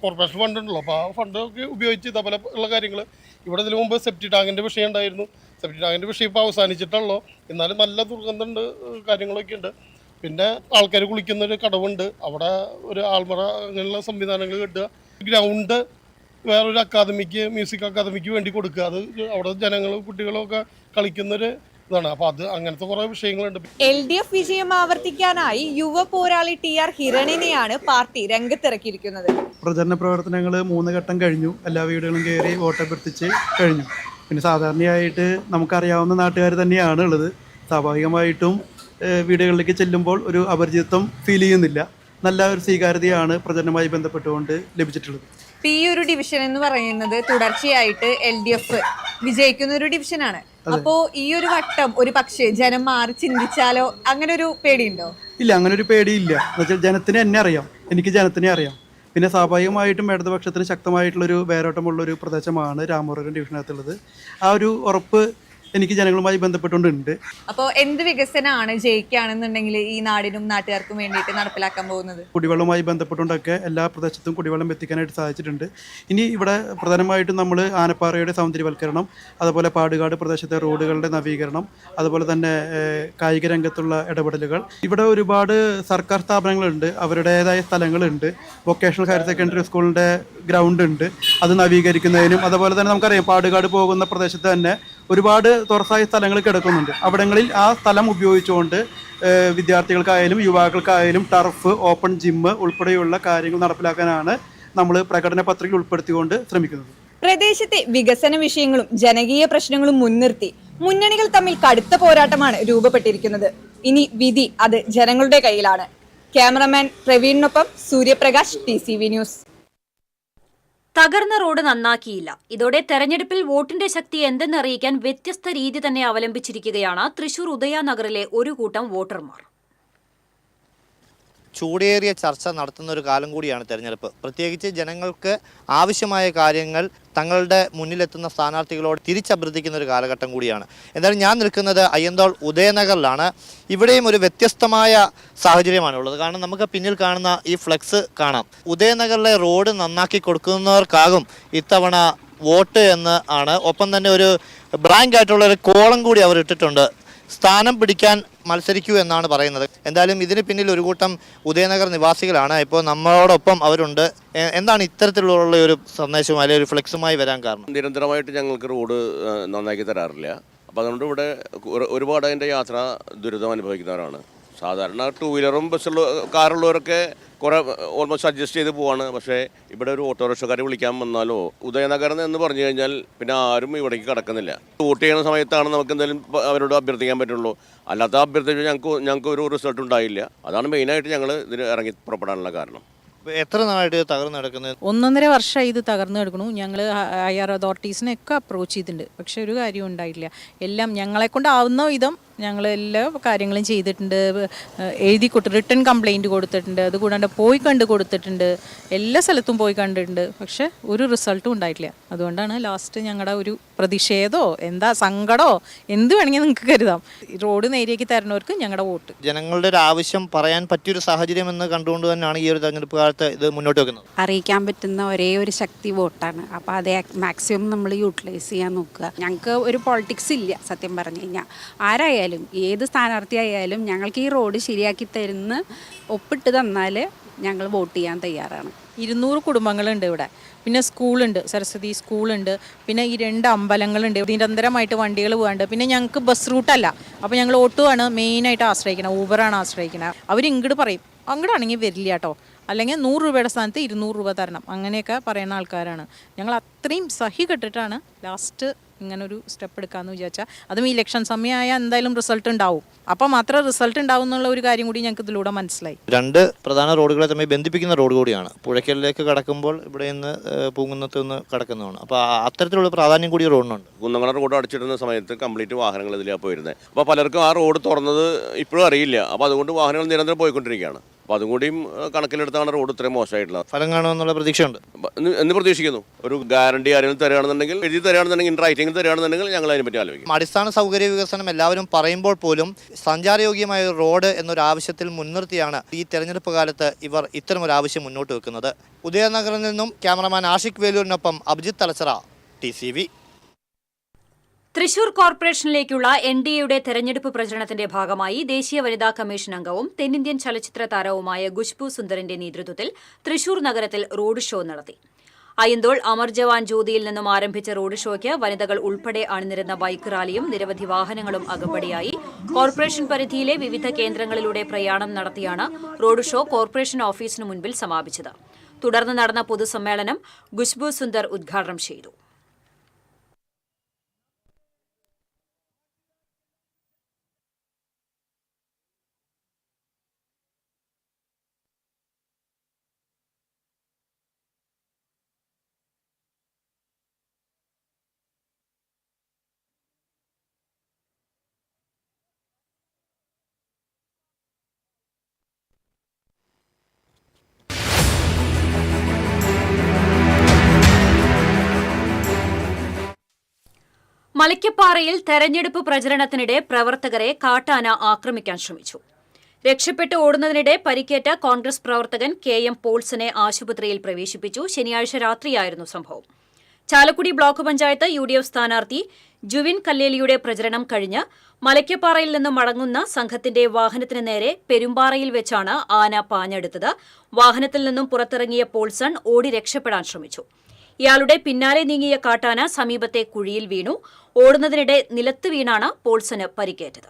കോർപ്പറേഷൻ ഫണ്ട് ഉണ്ടല്ലോ. അപ്പോൾ ആ ഫണ്ടൊക്കെ ഉപയോഗിച്ച് ഇതേപോലെ ഉള്ള കാര്യങ്ങൾ. ഇവിടെ ഇതിനു മുമ്പ് സെപ്റ്റി ടാങ്കിൻ്റെ വിഷയം ഉണ്ടായിരുന്നു. സെപ്റ്റി ടാങ്കിൻ്റെ വിഷയം ഇപ്പോൾ അവസാനിച്ചിട്ടുള്ളൂ. എന്നാലും നല്ല ദുർഗന്ധമുണ്ട്, കാര്യങ്ങളൊക്കെ ഉണ്ട്. പിന്നെ ആൾക്കാർ കുളിക്കുന്നൊരു കടവുണ്ട്, അവിടെ ഒരു ആൾമറ അങ്ങനെയുള്ള സംവിധാനങ്ങൾ കെട്ടുക. ഗ്രൗണ്ട് വേറൊരു അക്കാദമിക്ക്, മ്യൂസിക് അക്കാദമിക്ക് വേണ്ടി കൊടുക്കുക. അത് അവിടെ ജനങ്ങളും കുട്ടികളൊക്കെ കളിക്കുന്നൊരു ഇതാണ്. അപ്പോൾ അത് അങ്ങനത്തെ കുറേ വിഷയങ്ങളുണ്ട്. LDF വിജയം ആവർത്തിക്കാനായി യുവ പോരാളി TR ഹിരണിനെയാണ് പാർട്ടി രംഗത്തിറക്കിയിരിക്കുന്നത്. പ്രചരണ പ്രവർത്തനങ്ങൾ 3 ഘട്ടം കഴിഞ്ഞു. എല്ലാ വീടുകളും കയറി വോട്ടഭ്യർത്ഥിച്ച് കഴിഞ്ഞു. പിന്നെ സാധാരണയായിട്ട് നമുക്കറിയാവുന്ന നാട്ടുകാർ തന്നെയാണ് ഉള്ളത്. സ്വാഭാവികമായിട്ടും വീടുകളിലേക്ക് ചെല്ലുമ്പോൾ ഒരു അപരിചിതത്വം ഫീൽ ചെയ്യുന്നില്ല. നല്ല ഒരു സ്വീകാര്യതയാണ് പ്രചരണവുമായി ബന്ധപ്പെട്ടുകൊണ്ട് ലഭിച്ചിട്ടുള്ളത്. ഈ ഒരു ഡിവിഷൻ എന്ന് പറയുന്നത് തുടർച്ചയായിട്ട് LDF വിജയിക്കുന്ന ഒരു ഡിവിഷനാണ്. അപ്പോ ഈ ഒരു വട്ടം ഒരു പക്ഷേ ജനം മാറി ചിന്തിച്ചാലോ, അങ്ങനെ ഒരു പേടിയുണ്ടോ? ഇല്ല, അങ്ങനെ ഒരു പേടിയില്ല. എന്നുവെച്ചാൽ ജനത്തിന് എന്നെ അറിയാം, എനിക്ക് ജനത്തിനെ അറിയാം. പിന്നെ സ്വാഭാവികമായിട്ടും ഇടതുപക്ഷത്തിന് ശക്തമായിട്ടുള്ളൊരു വേരോട്ടമുള്ളൊരു പ്രദേശമാണ് രാമപുരം ഡിവിഷനകത്തുള്ളത്. ആ ഒരു ഉറപ്പ് എനിക്ക് ജനങ്ങളുമായി ബന്ധപ്പെട്ടുകൊണ്ടുണ്ട്. അപ്പോൾ എന്ത് വികസനമാണ് ജയിക്കുകയാണെന്നുണ്ടെങ്കിൽ ഈ നാടിനും നാട്ടുകാർക്കും വേണ്ടിയിട്ട് നടപ്പിലാക്കാൻ പോകുന്നത്? കുടിവെള്ളവുമായി ബന്ധപ്പെട്ടുകൊണ്ടൊക്കെ എല്ലാ പ്രദേശത്തും കുടിവെള്ളം എത്തിക്കാനായിട്ട് സാധിച്ചിട്ടുണ്ട്. ഇനി ഇവിടെ പ്രധാനമായിട്ടും നമ്മൾ ആനപ്പാറയുടെ സൗന്ദര്യവൽക്കരണം, അതുപോലെ പാടുകാട് പ്രദേശത്തെ റോഡുകളുടെ നവീകരണം, അതുപോലെ തന്നെ കായിക രംഗത്തുള്ള ഇടപെടലുകൾ. ഇവിടെ ഒരുപാട് സർക്കാർ സ്ഥാപനങ്ങളുണ്ട്, അവരുടേതായ സ്ഥലങ്ങളുണ്ട്. വൊക്കേഷണൽ ഹയർ സെക്കൻഡറി സ്കൂളിൻ്റെ ഗ്രൗണ്ട് ഉണ്ട്, അത് നവീകരിക്കുന്നതിനും. അതുപോലെ തന്നെ നമുക്കറിയാം പാടുകാട് പോകുന്ന പ്രദേശത്ത് തന്നെ ഒരുപാട് തുറസായ സ്ഥലങ്ങൾ കിടക്കുന്നുണ്ട്. അവിടങ്ങളിൽ ആ സ്ഥലം ഉപയോഗിച്ചുകൊണ്ട് വിദ്യാർത്ഥികൾക്കായാലും യുവാക്കൾക്കായാലും ടർഫ്, ഓപ്പൺ ജിമ്മ് ഉൾപ്പെടെയുള്ള കാര്യങ്ങൾ നടപ്പിലാക്കാനാണ് നമ്മൾ പ്രകടന പത്രികയിൽ ഉൾപ്പെടുത്തിക്കൊണ്ട് ശ്രമിക്കുന്നത്. പ്രദേശത്തെ വികസന വിഷയങ്ങളും ജനകീയ പ്രശ്നങ്ങളും മുൻനിർത്തി മുന്നണികൾ തമ്മിൽ കടുത്ത പോരാട്ടമാണ് രൂപപ്പെട്ടിരിക്കുന്നത്. ഇനി വിധി അത് ജനങ്ങളുടെ കയ്യിലാണ്. ക്യാമറമാൻ പ്രവീണിനൊപ്പം സൂര്യപ്രകാശ്, TCV ന്യൂസ്. തകർന്ന റോഡ് നന്നാക്കിയില്ല. ഇതോടെ തെരഞ്ഞെടുപ്പിൽ വോട്ടിന്റെ ശക്തി എന്തെന്നറിയിക്കാൻ വ്യത്യസ്ത രീതി തന്നെ അവലംബിച്ചിരിക്കുകയാണ് തൃശൂർ ഉദയനഗറിലെ ഒരു കൂട്ടം വോട്ടർമാർ. ചൂടേറിയ ചർച്ച നടത്തുന്ന ഒരു കാലം കൂടിയാണ് തെരഞ്ഞെടുപ്പ്. പ്രത്യേകിച്ച് ജനങ്ങൾക്ക് ആവശ്യമായ കാര്യങ്ങൾ തങ്ങളുടെ മുന്നിലെത്തുന്ന സ്ഥാനാർത്ഥികളോട് തിരിച്ചഭ്യർത്ഥിക്കുന്ന ഒരു കാലഘട്ടം കൂടിയാണ്. എന്തായാലും ഞാൻ നിൽക്കുന്നത് അയ്യന്തോൾ ഉദയനഗറിലാണ്. ഇവിടെയും ഒരു വ്യത്യസ്തമായ സാഹചര്യമാണുള്ളത്. കാരണം നമുക്ക് പിന്നിൽ കാണുന്ന ഈ ഫ്ലെക്സ് കാണാം. ഉദയനഗറിലെ റോഡ് നന്നാക്കി കൊടുക്കുന്നവർക്കാകും ഇത്തവണ വോട്ട് എന്ന് ആണ്. ഒപ്പം തന്നെ ഒരു ബ്ലാങ്ക് ആയിട്ടുള്ള ഒരു കോളം കൂടി അവർ ഇട്ടിട്ടുണ്ട്. സ്ഥാനം പിടിക്കാൻ മത്സരിക്കൂ എന്നാണ് പറയുന്നത്. എന്തായാലും ഇതിന് പിന്നിൽ ഒരു കൂട്ടം ഉദയനഗർ നിവാസികളാണ്. ഇപ്പോൾ നമ്മളോടൊപ്പം അവരുണ്ട്. എന്താണ് ഇത്തരത്തിലുള്ള ഒരു സന്ദേശവും അല്ലെങ്കിൽ ഒരു ഫ്ലെക്സുമായി വരാൻ കാരണം? നിരന്തരമായിട്ട് ഞങ്ങൾക്ക് റോഡ് നന്നാക്കി തരാറില്ല. അപ്പോൾ അതുകൊണ്ട് ഇവിടെ ഒരുപാട് അതിൻ്റെ യാത്ര ദുരിതം അനുഭവിക്കുന്നവരാണ്. സാധാരണ 2 വീലറും ബസ്സുള്ള കാറുള്ളവരൊക്കെ കുറേ ഓൾമോസ്റ്റ് അഡ്ജസ്റ്റ് ചെയ്ത് പോവാണ്. പക്ഷേ ഇവിടെ ഒരു ഓട്ടോറിക്ഷക്കാരെ വിളിക്കാൻ വന്നാലോ ഉദയനഗരം എന്ന് പറഞ്ഞു കഴിഞ്ഞാൽ പിന്നെ ആരും ഇവിടേക്ക് കടക്കുന്നില്ല. വോട്ട് ചെയ്യുന്ന സമയത്താണ് നമുക്ക് എന്തെങ്കിലും അവരോട് അഭ്യർത്ഥിക്കാൻ പറ്റുള്ളൂ. അല്ലാത്ത അഭ്യർത്ഥിച്ച് ഞങ്ങൾക്ക് ഒരു റിസൾട്ട് ഉണ്ടായില്ല. അതാണ് മെയിനായിട്ട് ഞങ്ങൾ ഇതിന് ഇറങ്ങി പുറപ്പെടാനുള്ള കാരണം. എത്ര നാളായിട്ട് തകർന്നു കിടക്കുന്നത്? 1.5 വർഷമായി ഇത് തകർന്നു കിടക്കണു. ഞങ്ങൾ ഹയർ അതോറിറ്റീസിനെയൊക്കെ അപ്രോച്ച് ചെയ്തിട്ടുണ്ട്. പക്ഷെ ഒരു കാര്യവും ഉണ്ടായില്ല. എല്ലാം ഞങ്ങളെ കൊണ്ടാവുന്ന വിധം ഞങ്ങൾ എല്ലാ കാര്യങ്ങളും ചെയ്തിട്ടുണ്ട്. എഴുതി റിട്ടേൺ കംപ്ലയിൻറ്റ് കൊടുത്തിട്ടുണ്ട്. അതുകൂടാണ്ട് പോയി കണ്ട് കൊടുത്തിട്ടുണ്ട്. എല്ലാ സ്ഥലത്തും പോയി കണ്ടിട്ടുണ്ട്. പക്ഷെ ഒരു റിസൾട്ടും ഉണ്ടായിട്ടില്ല. അതുകൊണ്ടാണ് ലാസ്റ്റ് ഞങ്ങളുടെ ഒരു പ്രതിഷേധമോ എന്താ സങ്കടമോ എന്ത് വേണമെങ്കിൽ നിങ്ങൾക്ക് കരുതാം. റോഡ് നേരിയേക്ക് തരുന്നവർക്ക് ഞങ്ങളുടെ വോട്ട്. ജനങ്ങളുടെ ഒരു ആവശ്യം പറയാൻ പറ്റിയൊരു സാഹചര്യം എന്ന് കണ്ടുകൊണ്ട് തന്നെയാണ് ഈ ഒരു തെരഞ്ഞെടുപ്പ് കാലത്ത് ഇത് മുന്നോട്ട് വെക്കുന്നത്. അറിയിക്കാൻ പറ്റുന്ന ഒരേ ഒരു ശക്തി വോട്ടാണ്. അപ്പോൾ അത് മാക്സിമം നമ്മൾ യൂട്ടിലൈസ് ചെയ്യാൻ നോക്കുക. ഞങ്ങൾക്ക് ഒരു പൊളിറ്റിക്സ് ഇല്ല സത്യം പറഞ്ഞു കഴിഞ്ഞാൽ. ആരായാലും ഏത് സ്ഥാനാർത്ഥിയായാലും ഞങ്ങൾക്ക് ഈ റോഡ് ശരിയാക്കി തരുന്ന ഒപ്പിട്ട് തന്നാൽ ഞങ്ങൾ വോട്ട് ചെയ്യാൻ തയ്യാറാണ്. 200 കുടുംബങ്ങളുണ്ട് ഇവിടെ. പിന്നെ സ്കൂളുണ്ട്, സരസ്വതി സ്കൂളുണ്ട്. പിന്നെ ഈ 2 അമ്പലങ്ങളുണ്ട്. നിരന്തരമായിട്ട് വണ്ടികൾ പോകാണ്ട്. പിന്നെ ഞങ്ങൾക്ക് ബസ് റൂട്ടല്ല. അപ്പോൾ ഞങ്ങൾ ഓട്ടോ ആണ് മെയിനായിട്ട് ആശ്രയിക്കുന്നത്. ഊബറാണ് ആശ്രയിക്കുന്നത്. അവർ ഇങ്ങോട്ട് പറയും, അങ്ങോട്ടാണെങ്കിൽ വരില്ല കേട്ടോ, അല്ലെങ്കിൽ 100 രൂപയുടെ സ്ഥാനത്ത് 200 രൂപ തരണം, അങ്ങനെയൊക്കെ പറയുന്ന ആൾക്കാരാണ് ഞങ്ങൾ. അത്രയും സഹി കെട്ടിട്ടാണ് ലാസ്റ്റ് ഇങ്ങനൊരു സ്റ്റെപ്പ് എടുക്കാമെന്ന് വിചാരിച്ചാൽ അതും ഇലക്ഷൻ സമയമായാൽ എന്തായാലും റിസൾട്ട് ഉണ്ടാവും. അപ്പോൾ മാത്രമേ റിസൾട്ട് ഉണ്ടാവും എന്നുള്ള ഒരു കാര്യം കൂടി ഞങ്ങൾക്ക് ഇതിലൂടെ മനസ്സിലായി. 2 പ്രധാന റോഡുകളെ തമ്മിൽ ബന്ധിപ്പിക്കുന്ന റോഡ് കൂടിയാണ്. പുഴയ്ക്കലിലേക്ക് കടക്കുമ്പോൾ ഇവിടെ നിന്ന് പൂങ്കുന്നത്ത് നിന്ന് കടക്കുന്നതാണ്. അപ്പോൾ അത്തരത്തിലുള്ള പ്രാധാന്യം കൂടി റോഡിനുണ്ട്. കുന്നംകുളം റോഡ് അടച്ചിടുന്ന സമയത്ത് കംപ്ലീറ്റ് വാഹനങ്ങൾ ഇതിലാണ് പോയിരുന്നത്. അപ്പോൾ പലർക്കും ആ റോഡ് തുറന്നത് ഇപ്പോഴും അറിയില്ല. അപ്പോൾ അതുകൊണ്ട് വാഹനങ്ങൾ നിരന്തരം പോയിക്കൊണ്ടിരിക്കുകയാണ്. അപ്പോൾ അതും കൂടിയും കണക്കിലെടുത്താണ് റോഡ് ഇത്രയും മോശമായിട്ടുള്ളത്. ഫലം കാണുമെന്നുള്ള പ്രതീക്ഷയുണ്ട് എന്ന് പ്രതീക്ഷിക്കുന്നു. ഒരു ഗ്യാരണ്ടി ആരെങ്കിലും തരികയാണെന്നുണ്ടെങ്കിൽ, എഴുതി തരികയാണെന്നുണ്ടെങ്കിൽ, ഇൻ റൈറ്റിംഗ് തരികയാണെന്നുണ്ടെങ്കിൽ ഞങ്ങൾ അതിനെപ്പറ്റി ആലോചിക്കും. അടിസ്ഥാന സൗകര്യ വികസനം എല്ലാവരും പറയുമ്പോൾ പോലും സഞ്ചാരയോഗ്യമായ റോഡ് എന്നൊരു ആവശ്യത്തിൽ മുൻനിർത്തിയാണ് ഈ തെരഞ്ഞെടുപ്പ് കാലത്ത് ഇവർ ഇത്തരമൊരു ആവശ്യം മുന്നോട്ട് വെക്കുന്നത്. ഉദയനഗറിൽ നിന്നും ക്യാമറമാൻ ആഷിഖ് വേലൂരിനൊപ്പം അഭിജിത്ത് തലച്ചറ, TCV. തൃശൂർ കോർപ്പറേഷനിലേക്കുള്ള NDAയുടെ തെരഞ്ഞെടുപ്പ് പ്രചരണത്തിന്റെ ഭാഗമായി ദേശീയ വനിതാ കമ്മീഷൻ അംഗവും തെന്നിന്ത്യൻ ചലച്ചിത്ര താരവുമായ ഖുശ്ബു സുന്ദറിന്റെ നേതൃത്വത്തിൽ തൃശൂർ നഗരത്തിൽ റോഡ് ഷോ നടത്തി. അയ്യന്തോൾ അമർ ജവാൻ ജ്യോതിയിൽ നിന്നും ആരംഭിച്ച റോഡ് ഷോയ്ക്ക് വനിതകൾ ഉൾപ്പെടെ അണിനിരുന്ന ബൈക്ക് റാലിയും നിരവധി വാഹനങ്ങളും അകമ്പടിയായി. കോർപ്പറേഷൻ പരിധിയിലെ വിവിധ കേന്ദ്രങ്ങളിലൂടെ പ്രയാണം നടത്തിയാണ് റോഡ് ഷോ കോർപ്പറേഷൻ ഓഫീസിനു മുൻപിൽ സമാപിച്ചത്. തുടർന്ന് നടന്ന പൊതുസമ്മേളനം ഖുശ്ബു സുന്ദർ ഉദ്ഘാടനം ചെയ്തു. മലയ്ക്കപ്പാറയിൽ തെരഞ്ഞെടുപ്പ് പ്രചരണത്തിനിടെ പ്രവർത്തകരെ കാട്ടാന ആക്രമിക്കാൻ ശ്രമിച്ചു. രക്ഷപ്പെട്ട് ഓടുന്നതിനിടെ പരിക്കേറ്റ കോൺഗ്രസ് പ്രവർത്തകൻ KM പോൾസനെ ആശുപത്രിയിൽ പ്രവേശിപ്പിച്ചു. ശനിയാഴ്ച രാത്രിയായിരുന്നു സംഭവം. ചാലക്കുടി ബ്ലോക്ക് പഞ്ചായത്ത് UDF സ്ഥാനാർത്ഥി ജുവിൻ കല്ലേലിയുടെ പ്രചരണം കഴിഞ്ഞ് മലയ്ക്കപ്പാറയിൽ നിന്നും മടങ്ങുന്ന സംഘത്തിന്റെ വാഹനത്തിന് നേരെ പെരുമ്പാറയിൽ വെച്ചാണ് ആന പാഞ്ഞെടുത്തത്. വാഹനത്തിൽ നിന്നും പുറത്തിറങ്ങിയ പോൾസൺ ഓടി രക്ഷപ്പെടാൻ ശ്രമിച്ചു. ഇയാളുടെ പിന്നാലെ നീങ്ങിയ കാട്ടാന സമീപത്തെ കുഴിയിൽ വീണു. ഓടുന്നതിനിടെ നിലത്ത് വീണാണ് പോൾസന് പരിക്കേറ്റത്.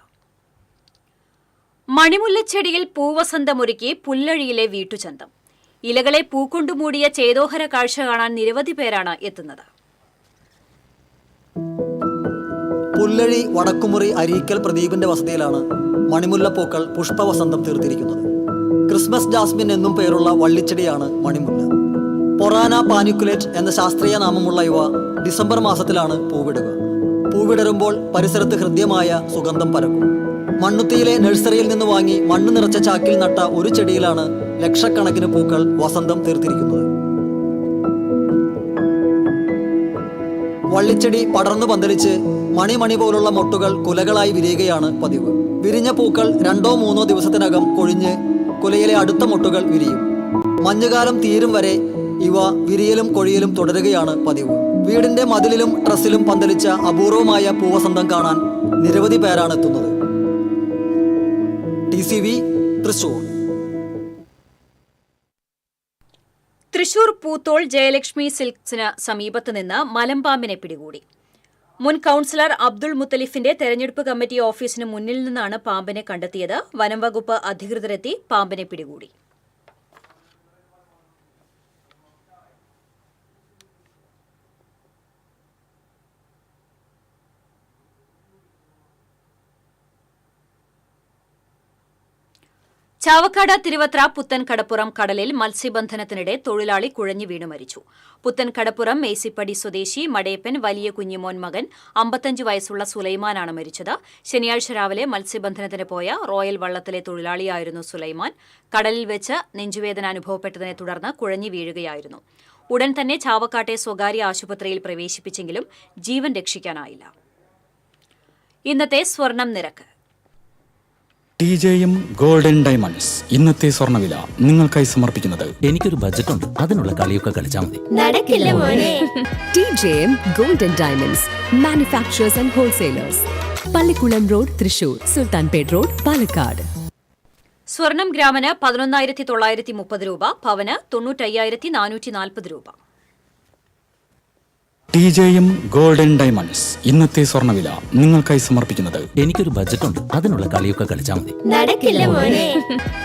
മണിമുല്ലച്ചെടിയിൽ പൂവസന്തമൊരുക്കി പുല്ലഴിയിലെ വീട്ടുചന്തം. ഇലകളെ പൂക്കൊണ്ടുമൂടിയ ചേതോഹര കാഴ്ച കാണാൻ നിരവധി പേരാണ് എത്തുന്നത്. പുല്ലഴി വടക്കുമുറി അരീക്കൽ പ്രദീപിന്റെ വസതിയിലാണ് മണിമുല്ലപ്പൂക്കൾ പുഷ്പവസന്തം തീർത്തിരിക്കുന്നത്. ക്രിസ്മസ് ജാസ്മിൻ എന്നും പേരുള്ള വള്ളിച്ചെടിയാണ് മണിമുല്ല. പൊറാന പാനിക്കുലേറ്റ് എന്ന ശാസ്ത്രീയ നാമമുള്ള ഇവ ഡിസംബർ മാസത്തിലാണ് പൂവിടുക. പൂവിടരുമ്പോൾ പരിസരത്ത് ഹൃദ്യമായ സുഗന്ധം പരക്കും. മണ്ണുത്തിയിലെ നഴ്സറിയിൽ നിന്ന് വാങ്ങി മണ്ണ് നിറച്ച ചാക്കിൽ നട്ട ഒരു ചെടിയിലാണ് ലക്ഷക്കണക്കിന് പൂക്കൾ വസന്തം തീർത്തിരിക്കുന്നത്. വള്ളിച്ചെടി പടർന്നു പന്തലിച്ച് മണി പോലുള്ള മൊട്ടുകൾ കുലകളായി വിരിയുകയാണ് പതിവ്. വിരിഞ്ഞ പൂക്കൾ 2-3 ദിവസത്തിനകം കൊഴിഞ്ഞ് കുലയിലെ അടുത്ത മൊട്ടുകൾ വിരിയും. മഞ്ഞുകാലം തീരും വരെ ഇവ വിരിയലും കൊഴിയലും തുടരുകയാണ് പതിവ്. വീടിന്റെ മതിലിലും ട്രസ്സിലും പന്തലിച്ച അപൂർവമായ പൂവസന്തം കാണാൻ നിരവധി പേരാണ് എത്തുന്നത്. TCV തൃശൂർ. തൃശൂർ പൂത്തോൾ ജയലക്ഷ്മി സിൽക്സിന് സമീപത്ത് നിന്ന് മലമ്പാമ്പിനെ പിടികൂടി. മുൻ കൌൺസിലർ അബ്ദുൾ മുത്തലിഫിന്റെ തെരഞ്ഞെടുപ്പ് കമ്മിറ്റി ഓഫീസിന് മുന്നിൽ നിന്നാണ് പാമ്പിനെ കണ്ടെത്തിയത്. വനം വകുപ്പ് അധികൃതരെത്തി പാമ്പിനെ പിടികൂടി. ചാവക്കാട് തിരുവത്ര പുത്തൻ കടപ്പുറം കടലിൽ മത്സ്യബന്ധനത്തിനിടെ തൊഴിലാളി കുഴഞ്ഞു വീണു മരിച്ചു. പുത്തൻ കടപ്പുറം മേസിപ്പടി സ്വദേശി മടേപ്പൻ വലിയ കുഞ്ഞിമോൻ മകൻ 55 വയസ്സുള്ള സുലൈമാനാണ് മരിച്ചത്. ശനിയാഴ്ച രാവിലെ മത്സ്യബന്ധനത്തിന് പോയ റോയൽ വള്ളത്തിലെ തൊഴിലാളിയായിരുന്നു സുലൈമാൻ. കടലിൽ വെച്ച് നെഞ്ചുവേദന അനുഭവപ്പെട്ടതിനെ തുടർന്ന് കുഴഞ്ഞു വീഴുകയായിരുന്നു. ഉടൻ തന്നെ ചാവക്കാട്ടെ സ്വകാര്യ ആശുപത്രിയിൽ പ്രവേശിപ്പിച്ചെങ്കിലും ജീവൻ രക്ഷിക്കാനായില്ല. ഇന്നത്തെ സ്വർണം നിരക്ക്. TJM ഗോൾഡൻ ഡയമണ്ട്സ് ഇന്നത്തെ സ്വർണ്ണവില നിങ്ങൾക്കായി സമർപ്പിക്കുന്നത് എനിക്കൊരു ബജറ്റ് ഉണ്ട്, അതിനുള്ള കളിയൊക്കെ കളിച്ചാൽ മതി. നടക്കില്ല മോനെ. TJM golden diamonds manufacturers and wholesalers, Pallikulam road Thrissur, Sultanpet road Palakkad. സ്വർണം ഗ്രാമിന് 11,930 രൂപ, പവന് 95,440 രൂപ. TJM ഗോൾഡൻ ഡയമണ്ട്സ് ഇന്നത്തെ സ്വർണ്ണവില നിങ്ങൾക്കായി സമർപ്പിക്കുന്നത് എനിക്കൊരു ബജറ്റ് ഉണ്ട്, അതിനുള്ള കളിയൊക്കെ കളിച്ചാൽ മതി. നടക്കില്ല മോനെ.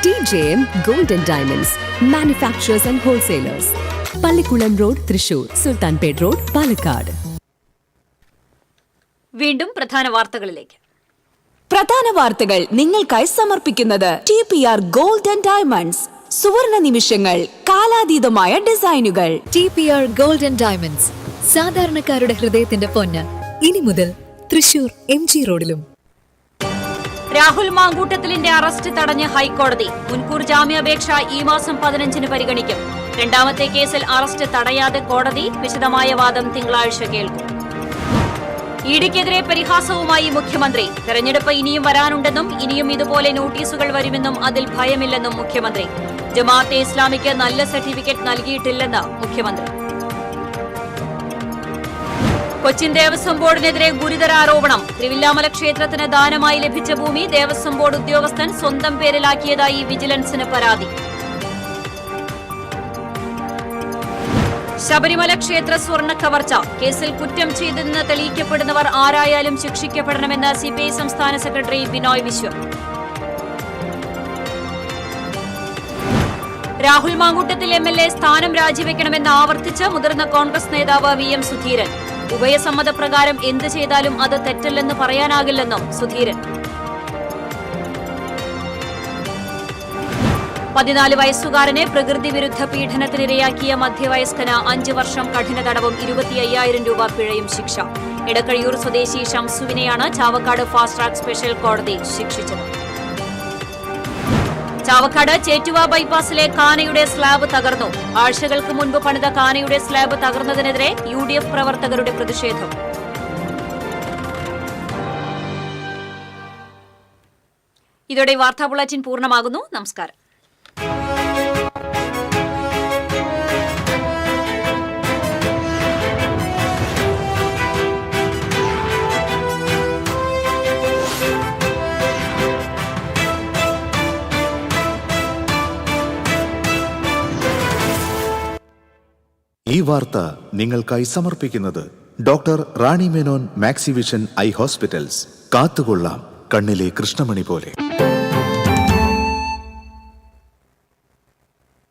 TJM golden diamonds manufacturers and wholesalers, Pallikulam road Thrissur, Sultanpet road Palakkad. വീണ്ടും പ്രധാന വാർത്തകളിലേക്ക്. പ്രധാന വാർത്തകൾ നിങ്ങൾക്കായി സമർപ്പിക്കുന്നത് TPR ഗോൾഡ് ആൻഡ് ഡയമണ്ട്സ്. സുവർണ നിമിഷങ്ങൾ, കാലാതീതമായ ഡിസൈനുകൾ. TPR ഗോൾഡ് ആൻഡ് ഡയമണ്ട്സ്, സാധാരണക്കാരുടെ ഹൃദയത്തിന്റെ പൊന്ന്. ഇനി മുതൽ തൃശൂർ MG റോഡിലും. രാഹുൽ മാങ്കൂട്ടത്തിലിന്റെ അറസ്റ്റ് തടഞ്ഞ് ഹൈക്കോടതി. മുൻകൂർ ജാമ്യാപേക്ഷ ഈ മാസം 15-ന് പരിഗണിക്കും. രണ്ടാമത്തെ കേസിൽ അറസ്റ്റ് തടയാതെ കോടതി. വിശദമായ വാദം തിങ്കളാഴ്ച കേൾക്കും. ഇഡിക്കെതിരെ പരിഹാസവുമായി മുഖ്യമന്ത്രി. തെരഞ്ഞെടുപ്പ് ഇനിയും വരാനുണ്ടെന്നും ഇനിയും ഇതുപോലെ നോട്ടീസുകൾ വരുമെന്നും അതിൽ ഭയമില്ലെന്നും മുഖ്യമന്ത്രി. ജമാഅത്തെ ഇസ്ലാമിക്ക് നല്ല സർട്ടിഫിക്കറ്റ് നൽകിയിട്ടില്ലെന്ന് മുഖ്യമന്ത്രി. കൊച്ചിൻ ദേവസ്വം ബോർഡിനെതിരെ ഗുരുതര ആരോപണം. തിരുവില്ലാമല ക്ഷേത്രത്തിന് ദാനമായി ലഭിച്ച ഭൂമി ദേവസ്വം ബോർഡ് ഉദ്യോഗസ്ഥൻ സ്വന്തം പേരിലാക്കിയതായി വിജിലൻസിന് പരാതി. ശബരിമല ക്ഷേത്ര സ്വർണ്ണ കവർച്ച കേസിൽ കുറ്റം ചെയ്തെന്ന് തെളിയിക്കപ്പെടുന്നവർ ആരായാലും ശിക്ഷിക്കപ്പെടണമെന്ന് CPI സംസ്ഥാന സെക്രട്ടറി ബിനോയ് വിശ്വം. രാഹുൽ മാങ്കൂട്ടത്തിൽ MLA സ്ഥാനം രാജിവെക്കണമെന്ന് ആവർത്തിച്ച് മുതിർന്ന കോൺഗ്രസ് നേതാവ് VM സുധീരൻ. ഉഭയസമ്മതപ്രകാരം എന്ത് ചെയ്താലും അത് തെറ്റല്ലെന്ന് പറയാനാകില്ലെന്നും സുധീരൻ. 14 വയസ്സുകാരനെ പ്രകൃതി വിരുദ്ധ പീഡനത്തിനിരയാക്കിയ മധ്യവയസ്കന് 5 വർഷം കഠിന തടവും 25,000 രൂപ പിഴയും ശിക്ഷ. എടക്കഴിയൂർ സ്വദേശി ഷംസുവിനെയാണ് ചാവക്കാട് ഫാസ്റ്റ് ട്രാക്ക് സ്പെഷ്യൽ കോടതി ശിക്ഷിച്ചത്. ചാവക്കാട് ചേറ്റുവ ബൈപ്പാസിലെ കാനയുടെ സ്ലാബ് തകർന്നു. ആഴ്ചകൾക്ക് മുൻപ് പണിത കാനയുടെ സ്ലാബ് തകർന്നതിനെതിരെ UDF പ്രവർത്തകരുടെ പ്രതിഷേധം. ഇതോടെ വാർത്താ ബുള്ളറ്റിൻ പൂർണ്ണമാകുന്നു. നമസ്കാരം. ഈ വാർത്ത നിങ്ങൾക്കായി സമർപ്പിക്കുന്നത് doctor Rani Menon Maxivision I hospitals. കാത്തുകൊള്ളാം കണ്ണിലെ കൃഷ്ണമണി പോലെ.